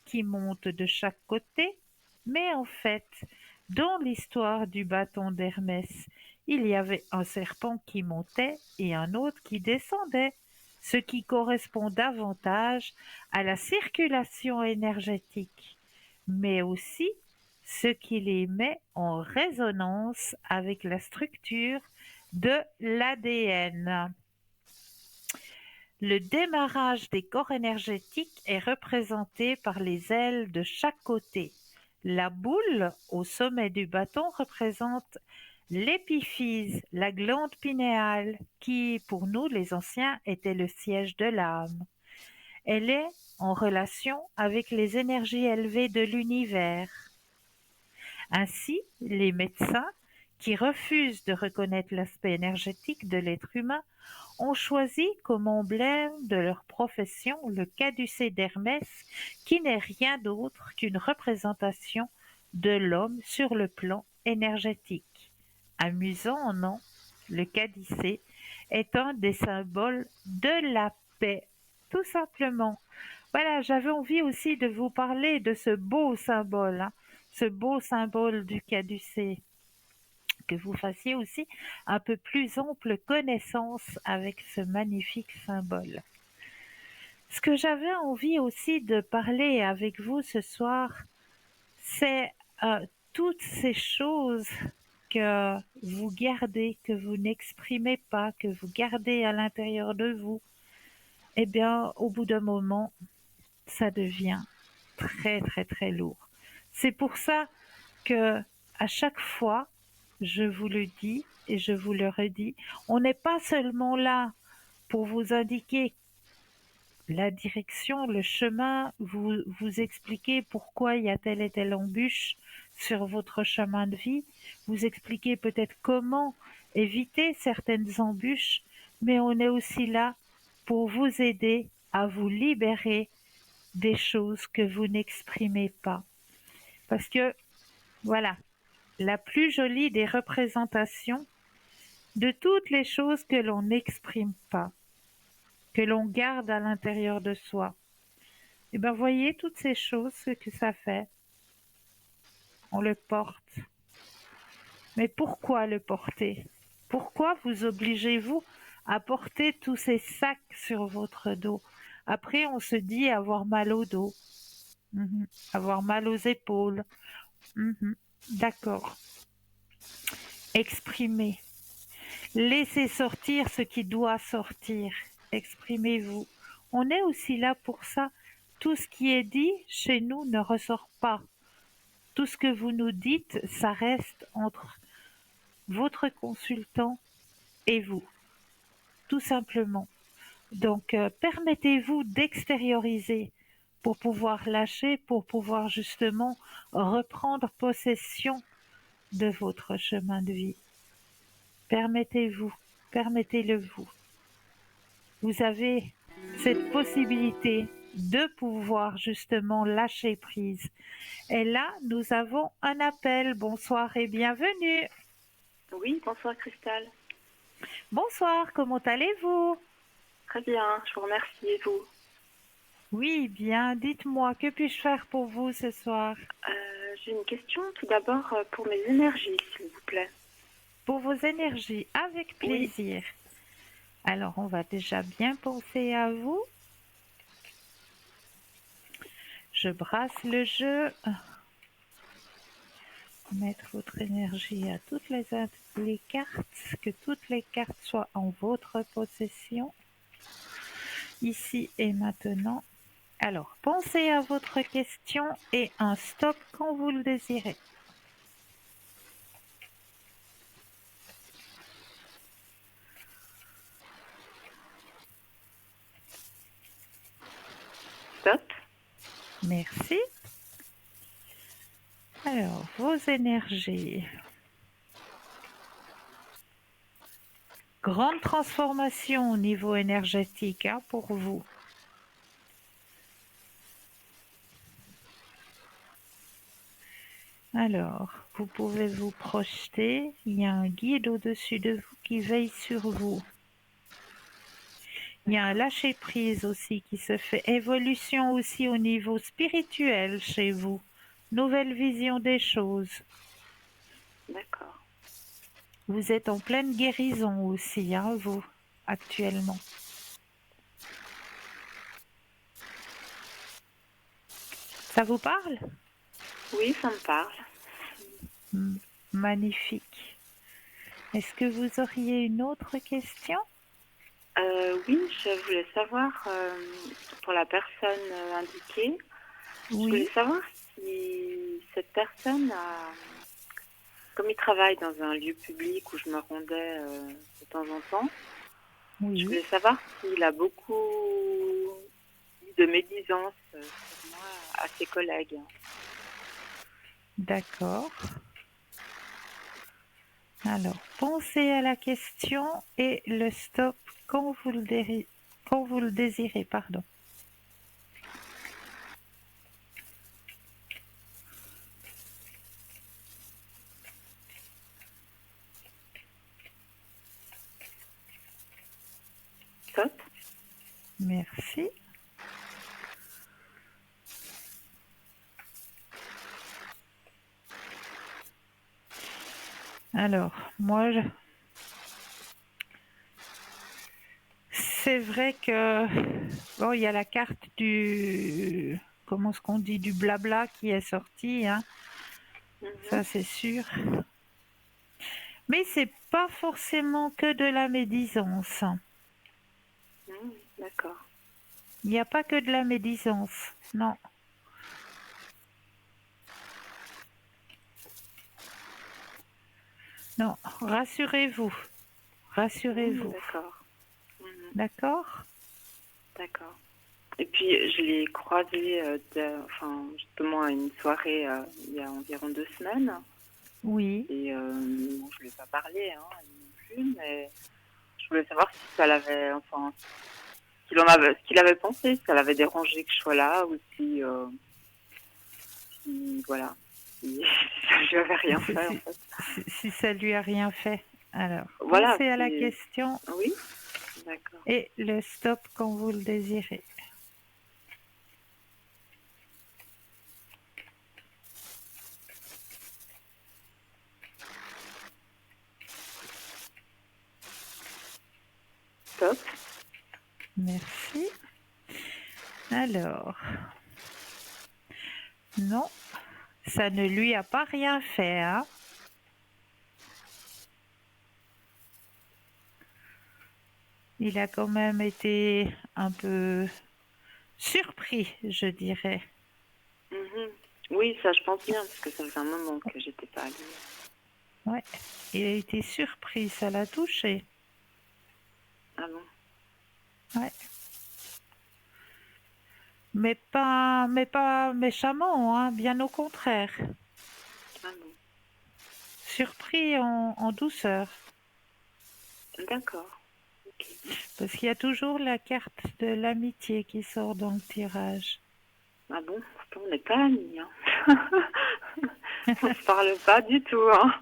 qui montent de chaque côté, mais en fait, dans l'histoire du bâton d'Hermès, il y avait un serpent qui montait et un autre qui descendait, ce qui correspond davantage à la circulation énergétique, mais aussi ce qui les met en résonance avec la structure de l'ADN. Le démarrage des corps énergétiques est représenté par les ailes de chaque côté. La boule au sommet du bâton représente l'épiphyse, la glande pinéale, qui, pour nous les anciens, était le siège de l'âme. Elle est en relation avec les énergies élevées de l'univers. Ainsi, les médecins, qui refusent de reconnaître l'aspect énergétique de l'être humain, ont choisi comme emblème de leur profession le caducée d'Hermès, qui n'est rien d'autre qu'une représentation de l'homme sur le plan énergétique. Amusant, non? Le caducée est un des symboles de la paix, tout simplement. Voilà, j'avais envie aussi de vous parler de ce beau symbole, hein, ce beau symbole du caducée, que vous fassiez aussi un peu plus ample connaissance avec ce magnifique symbole. Ce que j'avais envie aussi de parler avec vous ce soir, c'est toutes ces choses que vous gardez, que vous n'exprimez pas, que vous gardez à l'intérieur de vous, eh bien, au bout d'un moment, ça devient très, très, très lourd. C'est pour ça que, à chaque fois, je vous le dis et je vous le redis, on n'est pas seulement là pour vous indiquer la direction, le chemin, vous expliquer pourquoi il y a telle et telle embûche sur votre chemin de vie, vous expliquer peut-être comment éviter certaines embûches, mais on est aussi là pour vous aider à vous libérer des choses que vous n'exprimez pas. Parce que, voilà, la plus jolie des représentations de toutes les choses que l'on n'exprime pas, que l'on garde à l'intérieur de soi. Et bien, voyez toutes ces choses, ce que ça fait. On le porte. Mais pourquoi le porter? Pourquoi vous obligez-vous à porter tous ces sacs sur votre dos? Après, on se dit avoir mal au dos, avoir mal aux épaules. D'accord. Exprimez. Laissez sortir ce qui doit sortir. Exprimez-vous. On est aussi là pour ça. Tout ce qui est dit chez nous ne ressort pas. Tout ce que vous nous dites, ça reste entre votre consultant et vous, tout simplement. Donc, permettez-vous d'extérioriser pour pouvoir lâcher, pour pouvoir justement reprendre possession de votre chemin de vie. Permettez-vous, permettez-le vous. Vous avez cette possibilité de pouvoir justement lâcher prise. Et là, nous avons un appel. Bonsoir et bienvenue. Oui, bonsoir Cristal. Bonsoir, comment allez-vous? Très bien, je vous remercie et vous? Oui, bien. Dites-moi, que puis-je faire pour vous ce soir? J'ai une question tout d'abord pour mes énergies, s'il vous plaît. Pour vos énergies, avec plaisir. Oui. Alors, on va déjà bien penser à vous. Je brasse le jeu. Mettre votre énergie à toutes les cartes, que toutes les cartes soient en votre possession, ici et maintenant. Alors, pensez à votre question et un stop quand vous le désirez. Stop. Merci. Alors, vos énergies. Grande transformation au niveau énergétique pour vous. Alors, vous pouvez vous projeter. Il y a un guide au-dessus de vous qui veille sur vous. Il y a un lâcher-prise aussi qui se fait. Évolution aussi au niveau spirituel chez vous. Nouvelle vision des choses. D'accord. Vous êtes en pleine guérison aussi, vous, actuellement. Ça vous parle? Oui, ça me parle. Magnifique. Est-ce que vous auriez une autre question? Oui, je voulais savoir, pour la personne indiquée, Oui. Je voulais savoir si cette personne a... Comme il travaille dans un lieu public où je me rendais de temps en temps, oui. Je voulais savoir s'il a beaucoup de médisance sur moi à ses collègues. D'accord. Alors, pensez à la question et le stop quand vous le désirez, pardon. Stop. Merci. Alors, moi, c'est vrai que bon, il y a la carte du, comment est-ce qu'on dit, du blabla qui est sortie, Ça c'est sûr. Mais c'est pas forcément que de la médisance. D'accord. Il n'y a pas que de la médisance, non. Non, rassurez-vous, rassurez-vous. D'accord. D'accord? D'accord. Et puis, je l'ai croisé, justement, à une soirée il y a environ 2 semaines. Oui. Et bon, je ne lui ai pas parlé hein, non plus, mais je voulais savoir si ça l'avait, enfin, ce qu'il avait pensé, si ça l'avait dérangé que je sois là, ou voilà, si, si ça lui avait rien fait, en fait. Si ça lui a rien fait. Alors, Voilà, pensez à la question oui, d'accord. et le stop quand vous le désirez. Stop. Merci. Alors, non, ça ne lui a pas rien fait, hein. Il a quand même été un peu surpris, je dirais. Oui, ça je pense bien, parce que ça fait un moment que j'étais pas allée. Ouais, il a été surpris, ça l'a touché. Ah bon? Ouais. Mais pas méchamment, hein, bien au contraire. Ah bon? Surpris en douceur. D'accord. Ok. Parce qu'il y a toujours la carte de l'amitié qui sort dans le tirage. Ah bon? Pourtant, on n'est pas amis, hein. On se parle pas du tout, hein.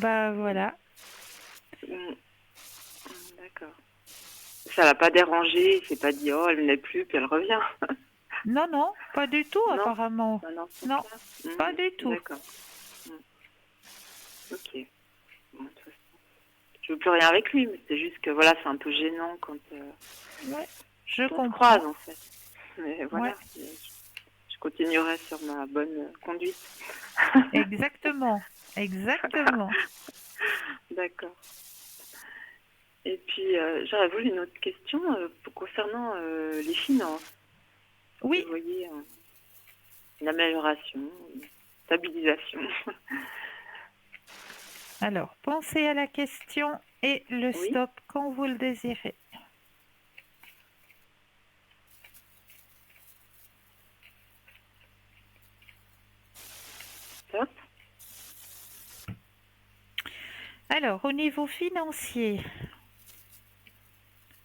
Bah voilà. D'accord. Ça l'a pas dérangé, il s'est pas dit oh elle n'est plus puis elle revient. Non, non, pas du tout Non. apparemment. Bah non, c'est Non, clair. pas du tout. D'accord. Ok. Bon, de toute façon, je veux plus rien avec lui, mais c'est juste que voilà, c'est un peu gênant quand Ouais, je on se comprends. croise en fait. Mais voilà, Ouais. je continuerai sur ma bonne conduite. Exactement, exactement. D'accord. Et puis, j'aurais voulu une autre question concernant les finances. Oui. Vous voyez, une amélioration, une stabilisation. Alors, pensez à la question et le Oui. stop quand vous le désirez. Stop. Alors, au niveau financier,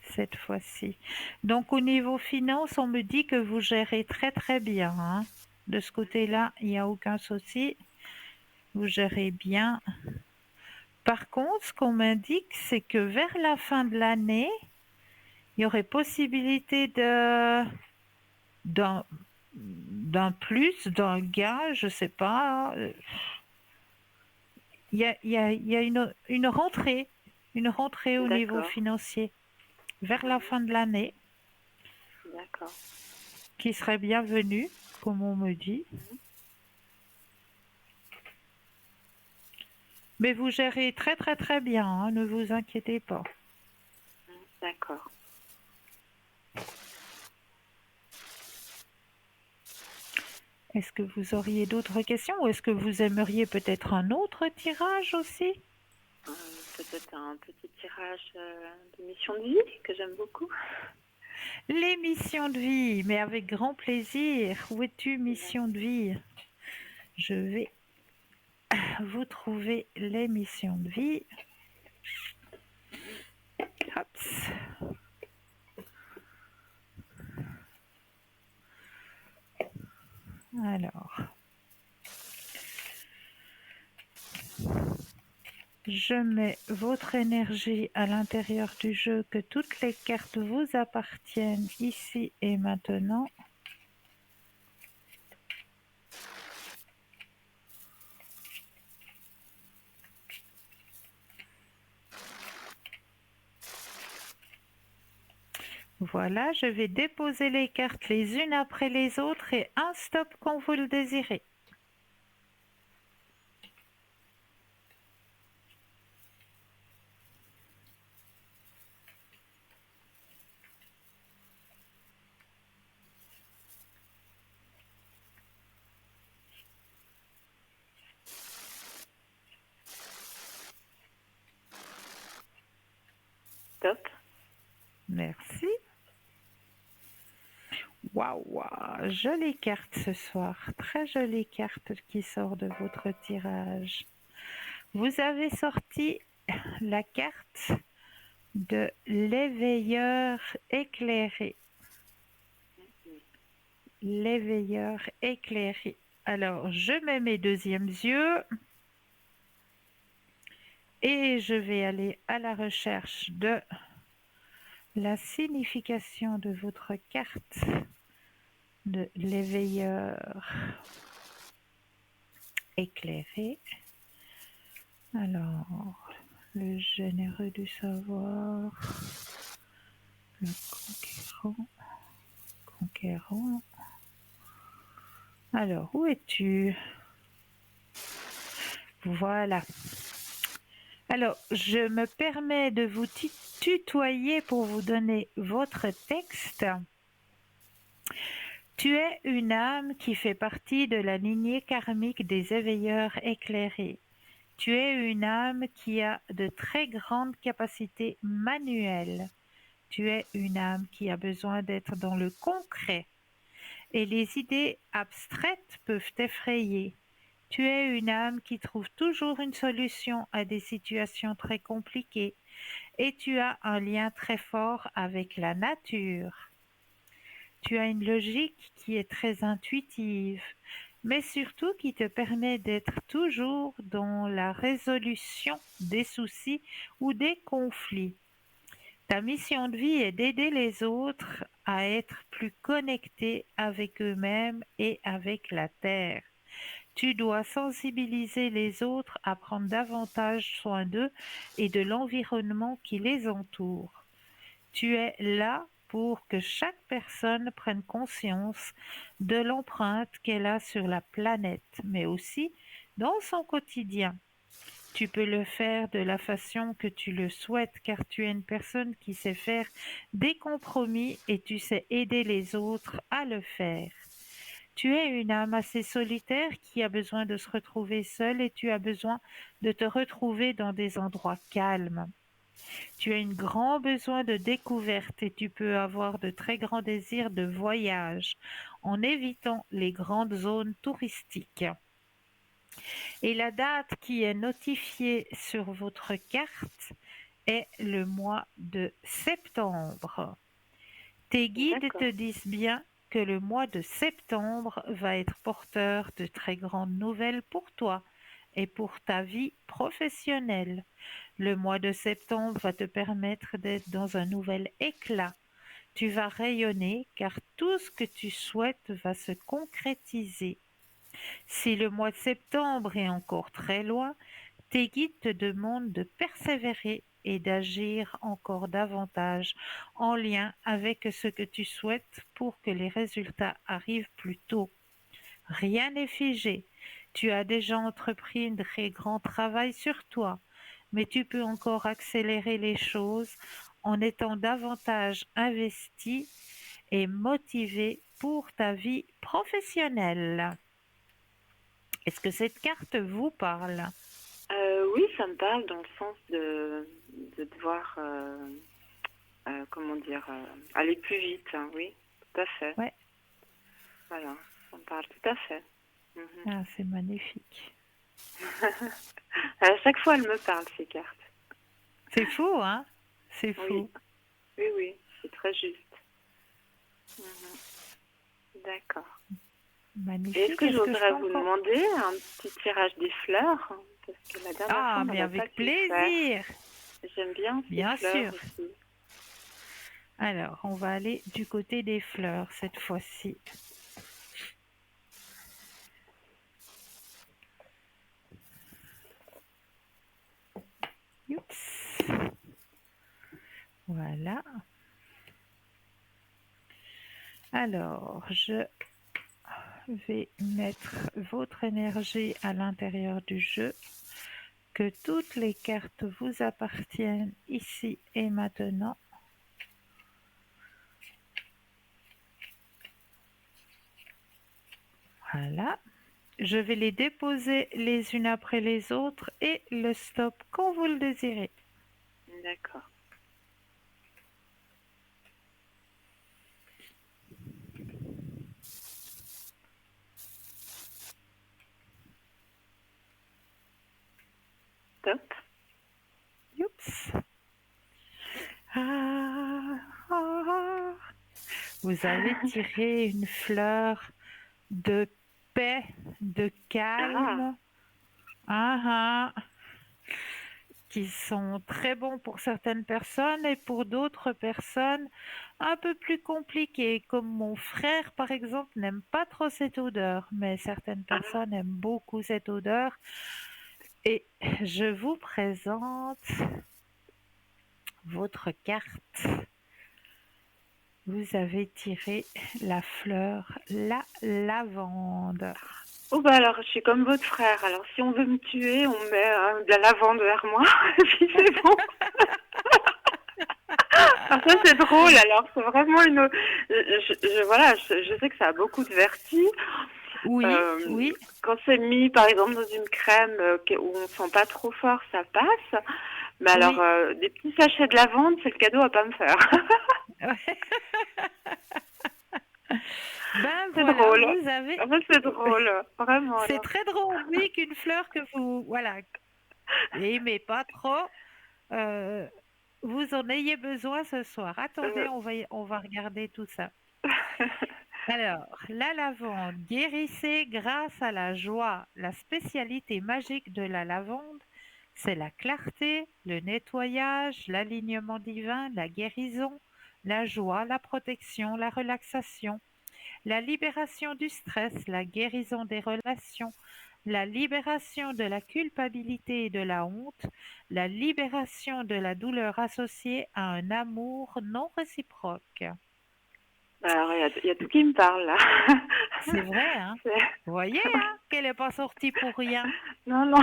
cette fois-ci. Donc, au niveau finance, on me dit que vous gérez très très bien, hein. De ce côté-là, il n'y a aucun souci. Vous gérez bien. Par contre, ce qu'on m'indique, c'est que vers la fin de l'année, il y aurait possibilité d'un plus, d'un gain, je sais pas. Il y a une rentrée au niveau D'accord. financier vers la fin de l'année D'accord. qui serait bienvenue, comme on me dit. Mais vous gérez très très très bien, hein, ne vous inquiétez pas. D'accord. Est-ce que vous auriez d'autres questions ou est-ce que vous aimeriez peut-être un autre tirage aussi? Peut-être un petit tirage de mission de vie que j'aime beaucoup. Les missions de vie, mais avec grand plaisir. Où es-tu, mission de vie? Je vais vous trouver les missions de vie. Hops. Alors, je mets votre énergie à l'intérieur du jeu, que toutes les cartes vous appartiennent ici et maintenant. Voilà, je vais déposer les cartes les unes après les autres et un stop quand vous le désirez. top. Merci. Waouh, waouh, jolie carte ce soir. Très jolie carte qui sort de votre tirage. Vous avez sorti la carte de l'éveilleur éclairé. L'éveilleur éclairé. Alors, je mets mes deuxièmes yeux et je vais aller à la recherche de la signification de votre carte de l'éveilleur éclairé. Alors, le généreux du savoir, le conquérant. Alors, où es-tu? Voilà. Alors, je me permets de vous tutoyer pour vous donner votre texte. Tu es une âme qui fait partie de la lignée karmique des éveilleurs éclairés. Tu es une âme qui a de très grandes capacités manuelles. Tu es une âme qui a besoin d'être dans le concret. Et les idées abstraites peuvent t'effrayer. Tu es une âme qui trouve toujours une solution à des situations très compliquées et tu as un lien très fort avec la nature. Tu as une logique qui est très intuitive, mais surtout qui te permet d'être toujours dans la résolution des soucis ou des conflits. Ta mission de vie est d'aider les autres à être plus connectés avec eux-mêmes et avec la Terre. Tu dois sensibiliser les autres à prendre davantage soin d'eux et de l'environnement qui les entoure. Tu es là pour que chaque personne prenne conscience de l'empreinte qu'elle a sur la planète, mais aussi dans son quotidien. Tu peux le faire de la façon que tu le souhaites, car tu es une personne qui sait faire des compromis et tu sais aider les autres à le faire. Tu es une âme assez solitaire qui a besoin de se retrouver seule et tu as besoin de te retrouver dans des endroits calmes. Tu as un grand besoin de découverte et tu peux avoir de très grands désirs de voyage en évitant les grandes zones touristiques. Et la date qui est notifiée sur votre carte est le mois de septembre. Tes guides te disent bien que le mois de septembre va être porteur de très grandes nouvelles pour toi et pour ta vie professionnelle. Le mois de septembre va te permettre d'être dans un nouvel éclat. Tu vas rayonner car tout ce que tu souhaites va se concrétiser. Si le mois de septembre est encore très loin, tes guides te demandent de persévérer et d'agir encore davantage en lien avec ce que tu souhaites pour que les résultats arrivent plus tôt. Rien n'est figé. Tu as déjà entrepris un très grand travail sur toi, mais tu peux encore accélérer les choses en étant davantage investi et motivé pour ta vie professionnelle. Est-ce que cette carte vous parle? Oui, ça me parle dans le sens de devoir, comment dire, aller plus vite, hein, oui, tout à fait. Ouais. Voilà, ça me parle tout à fait. Ah, c'est magnifique. À chaque fois, elles me parlent, ces cartes. C'est fou, hein? C'est fou. Oui, oui, c'est très juste. D'accord. Magnifique. Est-ce que je voudrais vous demander un petit tirage des fleurs? Parce que la dernière fois, on mais n'avait pas avec pu le faire. plaisir. J'aime bien ces Bien fleurs sûr. aussi. Alors, on va aller du côté des fleurs cette fois-ci. Oups. Voilà. Alors, je vais mettre votre énergie à l'intérieur du jeu. Que toutes les cartes vous appartiennent ici et maintenant. Voilà. Je vais les déposer les unes après les autres et le stop quand vous le désirez. D'accord. top. Oups. Ah, ah, ah. Vous avez tiré une fleur de paix, de calme, ah, ah, qui sont très bons pour certaines personnes et pour d'autres personnes un peu plus compliquées, comme mon frère par exemple n'aime pas trop cette odeur, mais certaines personnes aiment beaucoup cette odeur. Et je vous présente votre carte. Vous avez tiré la fleur, la lavande. Oh bah alors, je suis comme votre frère. Alors, si on veut me tuer, on met de la lavande vers moi, et puis c'est bon. Alors ça, c'est drôle. Alors, c'est vraiment une... voilà, je sais que ça a beaucoup de vertu. Oui, oui. Quand c'est mis, par exemple, dans une crème où on sent pas trop fort, ça passe. Mais alors, des petits sachets de lavande, c'est le cadeau à pas me faire. Ben c'est voilà, drôle. vous avez... En fait, c'est drôle, vraiment. C'est très drôle, oui, qu'une fleur que vous, voilà, aimez pas trop, vous en ayez besoin ce soir. Attendez, on va regarder tout ça. Alors, la lavande, guérissez grâce à la joie. La spécialité magique de la lavande, c'est la clarté, le nettoyage, l'alignement divin, la guérison, la joie, la protection, la relaxation, la libération du stress, la guérison des relations, la libération de la culpabilité et de la honte, la libération de la douleur associée à un amour non réciproque. Alors, il y a tout qui me parle, là. C'est vrai, hein? Vous voyez, hein, qu'elle n'est pas sortie pour rien. Non, non.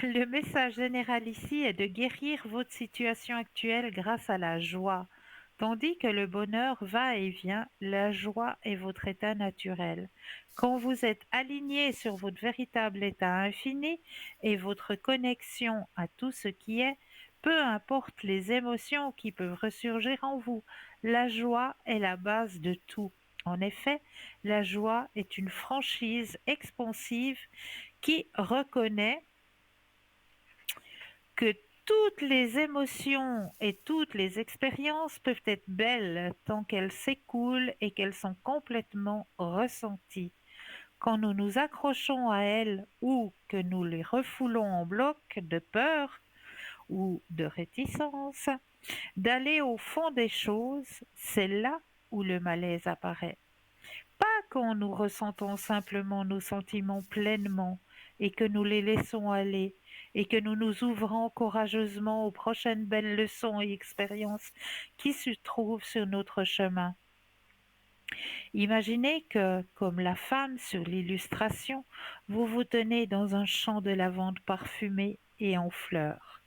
Le message général ici est de guérir votre situation actuelle grâce à la joie. Tandis que le bonheur va et vient, la joie est votre état naturel. Quand vous êtes aligné sur votre véritable état infini et votre connexion à tout ce qui est, peu importe les émotions qui peuvent ressurgir en vous, la joie est la base de tout. En effet, la joie est une franchise expansive qui reconnaît que toutes les émotions et toutes les expériences peuvent être belles tant qu'elles s'écoulent et qu'elles sont complètement ressenties. Quand nous nous accrochons à elles ou que nous les refoulons en bloc de peur ou de réticence, d'aller au fond des choses, c'est là où le malaise apparaît. Pas quand nous ressentons simplement nos sentiments pleinement et que nous les laissons aller et que nous nous ouvrons courageusement aux prochaines belles leçons et expériences qui se trouvent sur notre chemin. Imaginez que, comme la femme sur l'illustration, vous vous tenez dans un champ de lavande parfumé et en fleurs.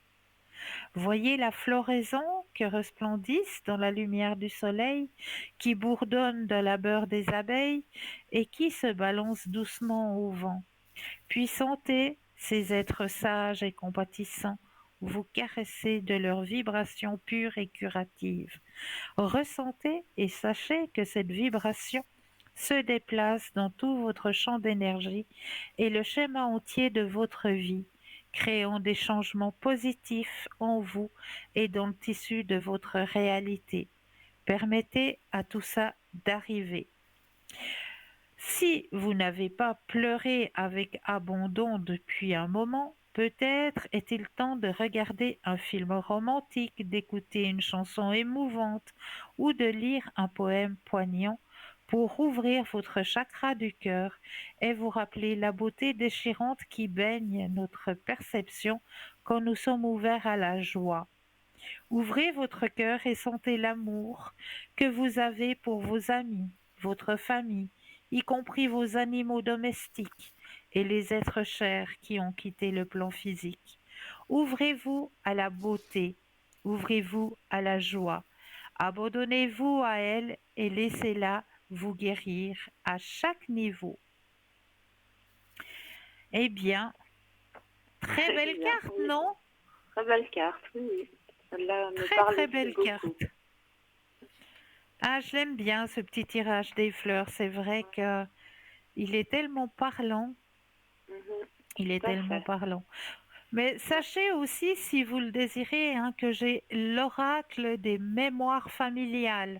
Voyez la floraison qui resplendisse dans la lumière du soleil, qui bourdonne de la beurre des abeilles et qui se balance doucement au vent. Puis sentez ces êtres sages et compatissants vous caresser de leurs vibrations pures et curatives. Ressentez et sachez que cette vibration se déplace dans tout votre champ d'énergie et le schéma entier de votre vie, créant des changements positifs en vous et dans le tissu de votre réalité. Permettez à tout ça d'arriver. Si vous n'avez pas pleuré avec abandon depuis un moment, peut-être est-il temps de regarder un film romantique, d'écouter une chanson émouvante ou de lire un poème poignant pour ouvrir votre chakra du cœur et vous rappeler la beauté déchirante qui baigne notre perception quand nous sommes ouverts à la joie. Ouvrez votre cœur et sentez l'amour que vous avez pour vos amis, votre famille, y compris vos animaux domestiques et les êtres chers qui ont quitté le plan physique. Ouvrez-vous à la beauté, ouvrez-vous à la joie, abandonnez-vous à elle et laissez-la vous guérir à chaque niveau. Eh bien, très belle carte, non? Très belle carte, oui. Celle-là me Très parle très belle beaucoup. carte. Ah, je l'aime bien ce petit tirage des fleurs. C'est vrai que il est tellement parlant. Mhm. Il est Tout à tellement fait. parlant. Mais sachez aussi, si vous le désirez, hein, que j'ai l'oracle des mémoires familiales,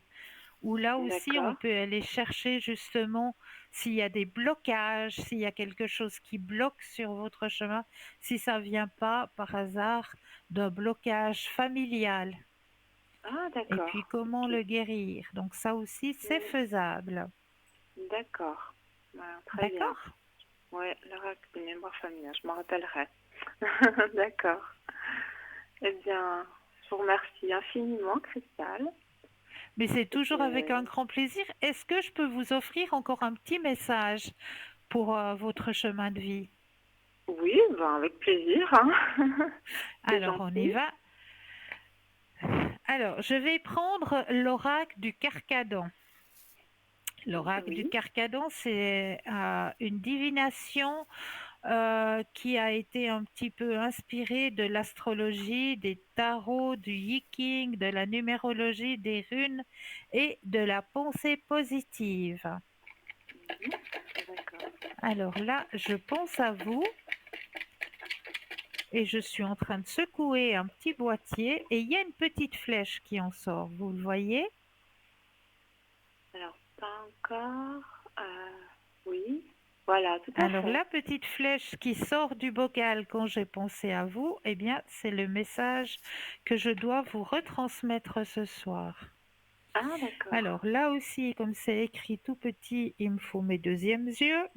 où là aussi on D'accord. peut aller chercher justement s'il y a des blocages, s'il y a quelque chose qui bloque sur votre chemin, si ça vient pas par hasard d'un blocage familial. Ah, Et puis d'accord. comment Ok. le guérir. Donc ça aussi, c'est Mm, faisable. d'accord. Très bien. D'accord? Ouais, l'oracle des mémoires familiales, je m'en rappellerai. D'accord. Eh bien, je vous remercie infiniment, Cristal. Mais c'est toujours avec un C'était- grand plaisir. Est-ce que je peux vous offrir encore un petit message pour votre chemin de vie? Oui, ben avec plaisir, hein. C'est Alors, on y gentil. va. Alors, je vais prendre l'oracle du Carcadon. L'oracle du Oui. Carcadon, c'est une divination qui a été un petit peu inspirée de l'astrologie, des tarots, du yiking, de la numérologie, des runes et de la pensée positive. D'accord. Alors là, je pense à vous et je suis en train de secouer un petit boîtier et il y a une petite flèche qui en sort. Vous le voyez? Alors, pas encore. Oui. Voilà, tout à Alors fait. la petite flèche qui sort du bocal quand j'ai pensé à vous, eh bien, c'est le message que je dois vous retransmettre ce soir. Ah, d'accord. Alors là aussi, comme c'est écrit tout petit, il me faut mes deuxièmes yeux.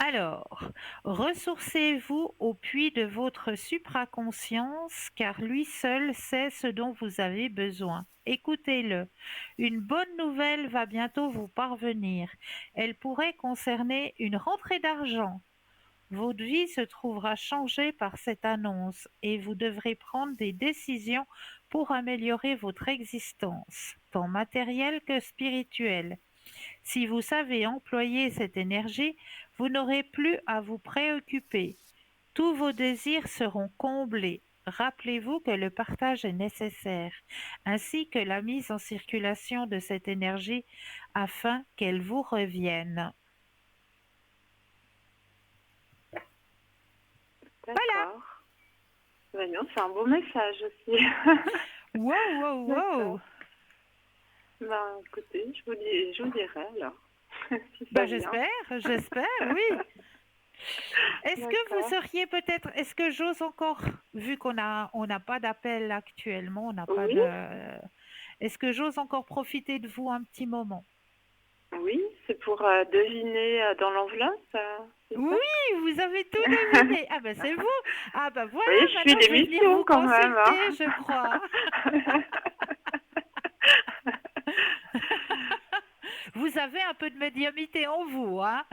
Alors, ressourcez-vous au puits de votre supraconscience, car lui seul sait ce dont vous avez besoin. Écoutez-le. Une bonne nouvelle va bientôt vous parvenir. Elle pourrait concerner une rentrée d'argent. Votre vie se trouvera changée par cette annonce et vous devrez prendre des décisions pour améliorer votre existence, tant matérielle que spirituelle. Si vous savez employer cette énergie, vous n'aurez plus à vous préoccuper. Tous vos désirs seront comblés. Rappelez-vous que le partage est nécessaire, ainsi que la mise en circulation de cette énergie afin qu'elle vous revienne. Voilà. D'accord. Ben non, c'est un beau message aussi. Wow, wow, D'accord. wow. Ben, écoutez, je vous dirai alors, si ça Ben, vient. j'espère, oui. Est-ce que vous D'accord. seriez peut-être, est-ce que j'ose encore, vu on n'a pas d'appel actuellement, on n'a pas Oui, de, est-ce que j'ose encore profiter de vous un petit moment? oui, c'est pour deviner dans l'enveloppe, c'est ça? Oui, vous avez tout deviné. Ah ben c'est vous. Ah ben voilà, Oui, je suis maintenant je vais venir d'émission vous quand même, consulter, hein. je crois. Vous avez un peu de médiumnité en vous, hein?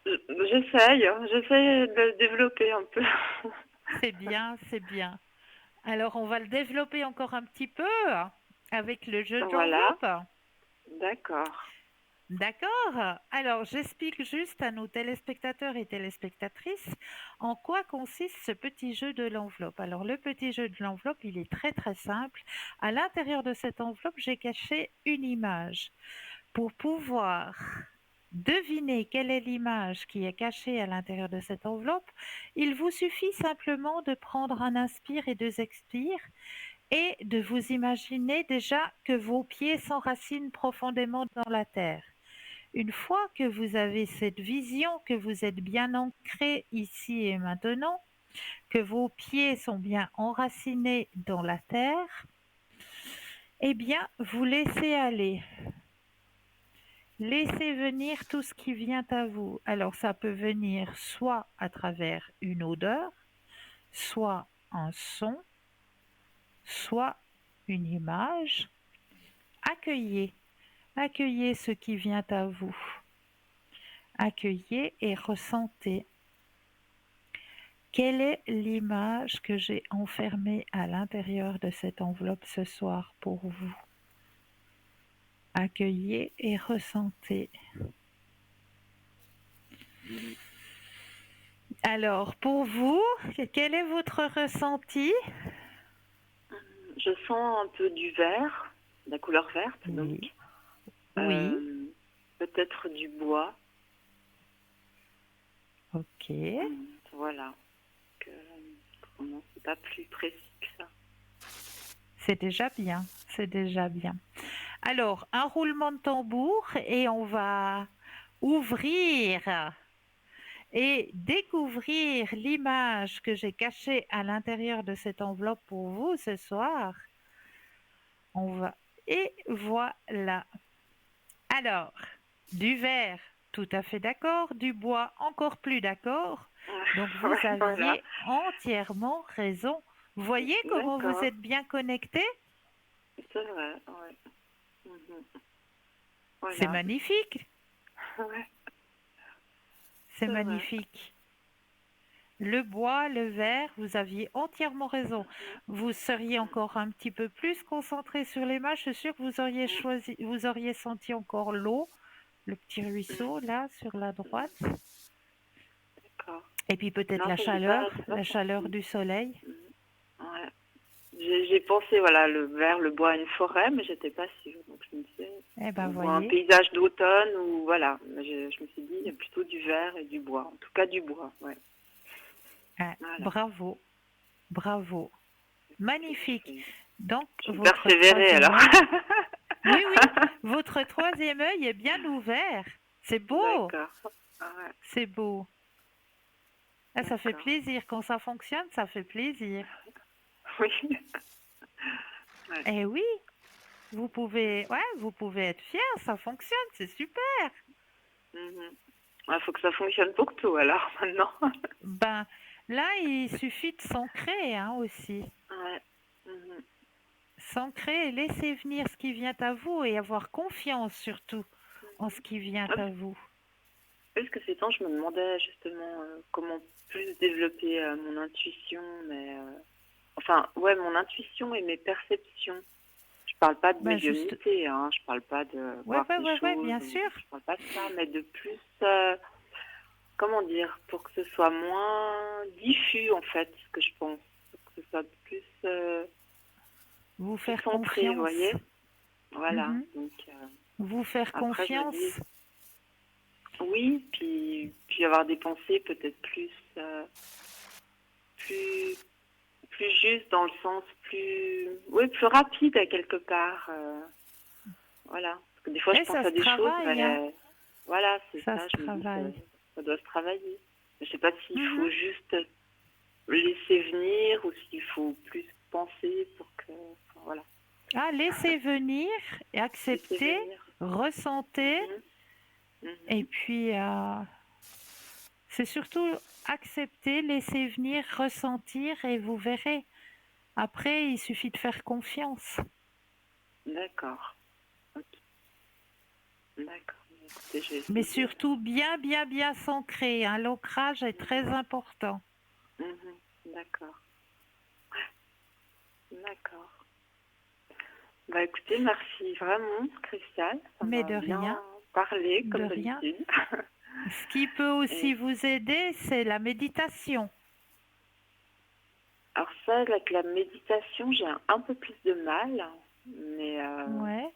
J'essaye de le développer un peu. C'est bien, c'est bien. Alors on va le développer encore un petit peu avec le jeu de Voilà, l'enveloppe. d'accord. D'accord. Alors, j'explique juste à nos téléspectateurs et téléspectatrices en quoi consiste ce petit jeu de l'enveloppe. Alors, le petit jeu de l'enveloppe, il est très très simple. À l'intérieur de cette enveloppe, j'ai caché une image. Pour pouvoir deviner quelle est l'image qui est cachée à l'intérieur de cette enveloppe, il vous suffit simplement de prendre un inspire et deux expires et de vous imaginer déjà que vos pieds s'enracinent profondément dans la terre. Une fois que vous avez cette vision, que vous êtes bien ancré ici et maintenant, que vos pieds sont bien enracinés dans la terre, eh bien, vous laissez aller. Laissez venir tout ce qui vient à vous. Alors, ça peut venir soit à travers une odeur, soit un son, soit une image. Accueillez, accueillez ce qui vient à vous. Accueillez et ressentez. Quelle est l'image que j'ai enfermée à l'intérieur de cette enveloppe ce soir pour vous? Accueillez et ressentez. Alors, pour vous, quel est votre ressenti? Je sens un peu du vert, la couleur verte, donc. Oui. Oui. Peut-être du bois. Ok. Voilà. Que, autrement, c'est pas plus précis que ça. C'est déjà bien. C'est déjà bien. Alors, un roulement de tambour et on va ouvrir et découvrir l'image que j'ai cachée à l'intérieur de cette enveloppe pour vous ce soir. On va... Et voilà. Alors, du verre, tout à fait d'accord. Du bois, encore plus d'accord. Donc, vous Ouais, voilà. aviez entièrement raison. Voyez comment vous D'accord. êtes bien connectés? C'est vrai, ouais. Mhm. C'est Voilà. magnifique. Ouais, C'est c'est vrai. magnifique. Le bois, le verre, vous aviez entièrement raison. Vous seriez encore un petit peu plus concentré sur les mains. Je suis sûre que vous auriez choisi, vous auriez senti encore l'eau, le petit ruisseau là sur la droite. D'accord. Et puis peut-être Non, ça, j'ai pas la chaleur senti. du soleil. Ouais. J'ai pensé, voilà, vers le bois, une forêt, mais j'étais pas sûre. Donc, je me disais, Eh ben, ou un voyez. paysage d'automne, ou voilà. Mais je me suis dit, il y a plutôt du vert et du bois. En tout cas, du bois, ouais. Ah, Voilà. bravo, bravo. Magnifique. Donc, Je vais votre persévérer troisième alors. œil. Oui, oui, votre troisième œil est bien ouvert. C'est beau, D'accord. Ah ouais, c'est beau. Ah, ça fait d'accord. plaisir. Quand ça fonctionne, ça fait plaisir. Oui. Ouais. Eh oui, vous pouvez être fier, ça fonctionne, c'est super. Il faut que ça fonctionne pour tout alors maintenant. Ben, là, il suffit de s'ancrer hein, aussi. Ouais. Mhm. S'ancrer et laisser venir ce qui vient à vous et avoir confiance surtout en ce qui vient Ouais, à vous. parce que ces temps, je me demandais justement comment plus développer mon intuition, mais enfin, ouais, mon intuition et mes perceptions. Je parle pas de Ben, juste, médiumnité, hein, je parle pas de voir des ouais, choses, bien ou, sûr. je parle pas de ça, mais de plus, comment dire, pour que ce soit moins diffus en fait, ce que je pense, pour que ce soit plus, Vous plus faire centré, vous confiance. voyez. Voilà, Mhm. donc Vous faire après je me dis, confiance. oui, puis avoir des pensées peut-être plus, plus, plus justes dans le sens plus, oui, plus rapide à quelque part, voilà. Parce que des fois je Et pense ça à se des choses, travaille, hein. mais voilà, c'est Ça ça, se je me dis, travaille. ça doit se travailler. Je sais pas s'il Mhm. faut juste laisser venir ou s'il faut plus penser pour que, enfin, voilà, Ah, laissez venir et laisser accepter, venir. ressentez. Mhm, Et mhm. puis, c'est surtout accepter, laisser venir, ressentir et vous verrez. Après, il suffit de faire confiance. D'accord, ok, d'accord. Écoutez, je vais Mais essayer alors. surtout bien, bien, bien s'ancrer, hein. L'ancrage est très important. Mhm, d'accord, d'accord. Bah écoutez, merci vraiment, Christiane. Ça Mais m'a de bien rien, parlé, de comme rien. d'habitude. Ce qui peut aussi Et vous aider, c'est la méditation. alors ça, avec la méditation, j'ai un peu plus de mal, mais, Ouais.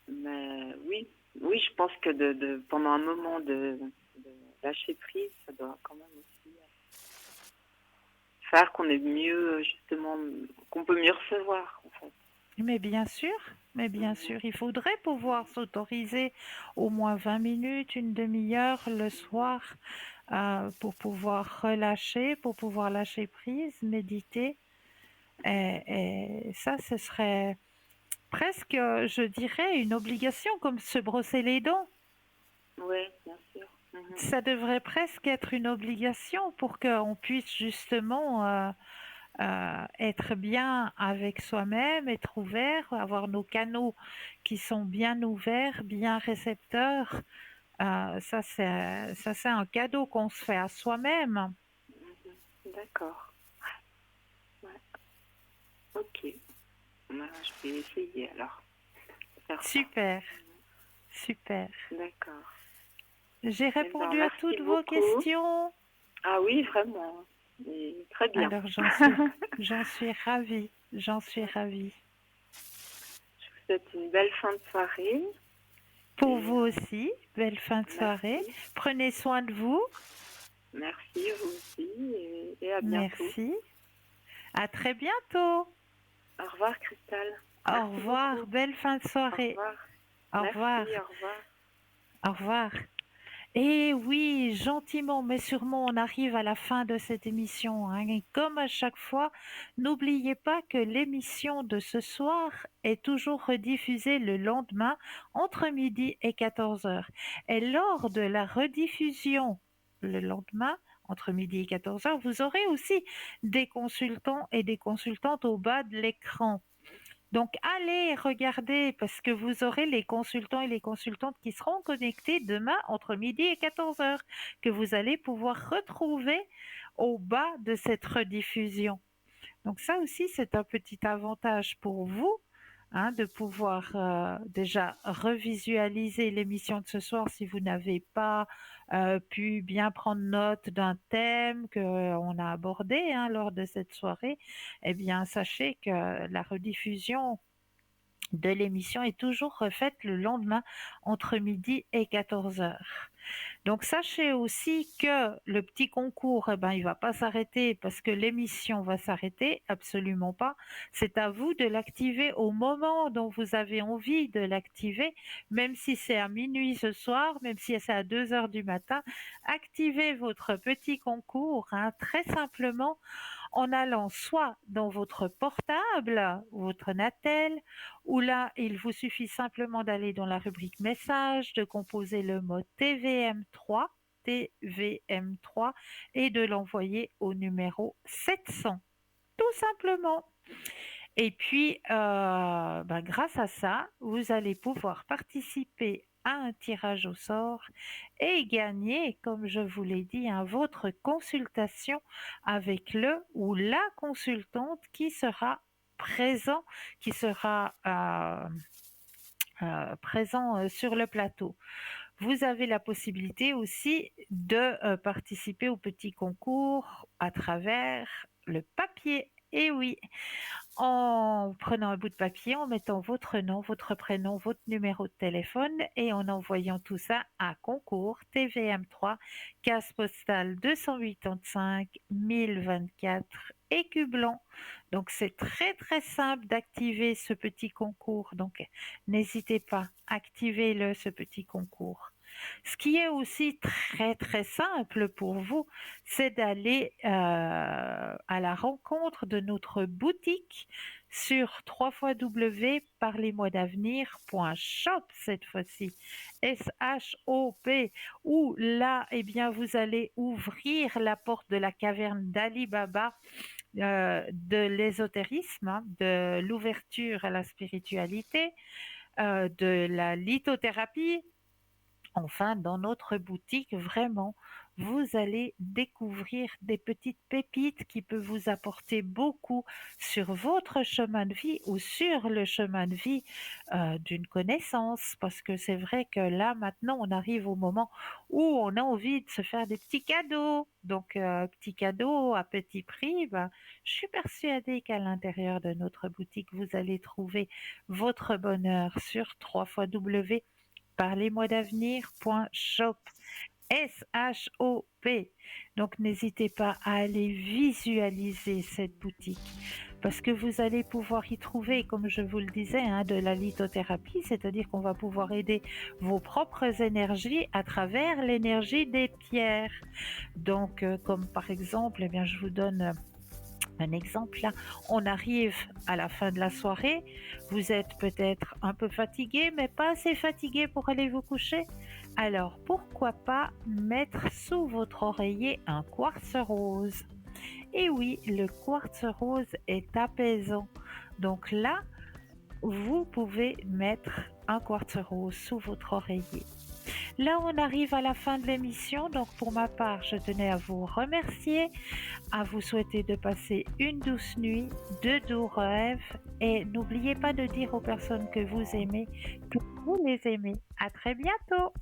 mais oui, oui, je pense que pendant un moment de lâcher prise, ça doit quand même aussi faire qu'on est mieux, justement, qu'on peut mieux recevoir, en fait. Mais bien Mhm. sûr, il faudrait pouvoir s'autoriser au moins 20 minutes, une demi-heure le soir pour pouvoir relâcher, pour pouvoir lâcher prise, méditer. Et ça, ce serait presque, je dirais, une obligation, comme se brosser les dents. Oui, bien sûr. Mhm. Ça devrait presque être une obligation pour qu'on puisse justement être bien avec soi-même, être ouvert, avoir nos canaux qui sont bien ouverts, bien récepteurs. Ça, c'est un cadeau qu'on se fait à soi-même. D'accord. Ouais. Ok. Bah, je vais essayer alors de faire ça. Super, super. D'accord. J'ai Eh ben, répondu à merci toutes vos beaucoup. questions. Ah oui, vraiment. Et très bien. Alors j'en suis ravie, j'en suis ravie. Je vous souhaite une belle fin de soirée. Pour Et vous aussi, belle fin de soirée. merci. Prenez soin de vous. Merci, vous aussi, et à bientôt. Merci. À très bientôt. Au revoir, Cristal. Au Merci revoir. beaucoup. Belle fin de Au soirée. revoir. Au Merci, revoir. au revoir. Au revoir. Et oui, gentiment mais sûrement, on arrive à la fin de cette émission, hein. Et comme à chaque fois, n'oubliez pas que l'émission de ce soir est toujours rediffusée le lendemain entre midi et 14 heures. Et lors de la rediffusion le lendemain, entre midi et 14 heures, vous aurez aussi des consultants et des consultantes au bas de l'écran. Donc allez regarder parce que vous aurez les consultants et les consultantes qui seront connectés demain entre midi et 14 heures, que vous allez pouvoir retrouver au bas de cette rediffusion. Donc ça aussi, c'est un petit avantage pour vous, hein, de pouvoir déjà revisualiser l'émission de ce soir si vous n'avez pas pu bien prendre note d'un thème qu'on a abordé, hein, lors de cette soirée. Eh bien, sachez que la rediffusion de l'émission est toujours refaite le lendemain entre midi et 14 heures. Donc sachez aussi que le petit concours, il va pas s'arrêter parce que l'émission va s'arrêter, absolument pas. C'est à vous de l'activer au moment dont vous avez envie de l'activer, même si c'est à minuit ce soir, même si c'est à 2 heures du matin. Activez votre petit concours, hein, très simplement en allant soit dans votre portable, votre Natel, où là, il vous suffit simplement d'aller dans la rubrique message, de composer le mot TVM3, TVM3, et de l'envoyer au numéro 700, tout simplement. Et puis, grâce à ça, vous allez pouvoir participer à un tirage au sort et gagner, comme je vous l'ai dit, votre consultation avec le ou la consultante qui sera présent, qui sera présent sur le plateau. Vous avez la possibilité aussi de participer au petit concours à travers le papier. Et oui, en prenant un bout de papier, en mettant votre nom, votre prénom, votre numéro de téléphone et en envoyant tout ça à concours TVM3, case postale 285 1024 Écublens. Donc c'est très très simple d'activer ce petit concours. Donc n'hésitez pas, activez-le ce petit concours. Ce qui est aussi très très simple pour vous, c'est d'aller à la rencontre de notre boutique sur www.parlez-moi-d'avenir.shop cette fois-ci, S-H-O-P, où là, vous allez ouvrir la porte de la caverne d'Ali Baba, de l'ésotérisme, hein, de l'ouverture à la spiritualité, de la lithothérapie. Enfin, dans notre boutique, vraiment, vous allez découvrir des petites pépites qui peuvent vous apporter beaucoup sur votre chemin de vie ou sur le chemin de vie d'une connaissance. Parce que c'est vrai que là, maintenant, on arrive au moment où on a envie de se faire des petits cadeaux. Donc, petits cadeaux à petit prix, je suis persuadée qu'à l'intérieur de notre boutique, vous allez trouver votre bonheur sur www.parlez-moi-d'avenir.shop, S-H-O-P. Donc n'hésitez pas à aller visualiser cette boutique parce que vous allez pouvoir y trouver, comme je vous le disais, de la lithothérapie, c'est-à-dire qu'on va pouvoir aider vos propres énergies à travers l'énergie des pierres. Donc comme par exemple, je vous donne un exemple là, on arrive à la fin de la soirée, vous êtes peut-être un peu fatigué, mais pas assez fatigué pour aller vous coucher. Alors pourquoi pas mettre sous votre oreiller un quartz rose? Et oui, le quartz rose est apaisant. Donc là, vous pouvez mettre un quartz rose sous votre oreiller. Là, on arrive à la fin de l'émission. Donc, pour ma part, je tenais à vous remercier, à vous souhaiter de passer une douce nuit, de doux rêves. Et n'oubliez pas de dire aux personnes que vous aimez que vous les aimez. À très bientôt!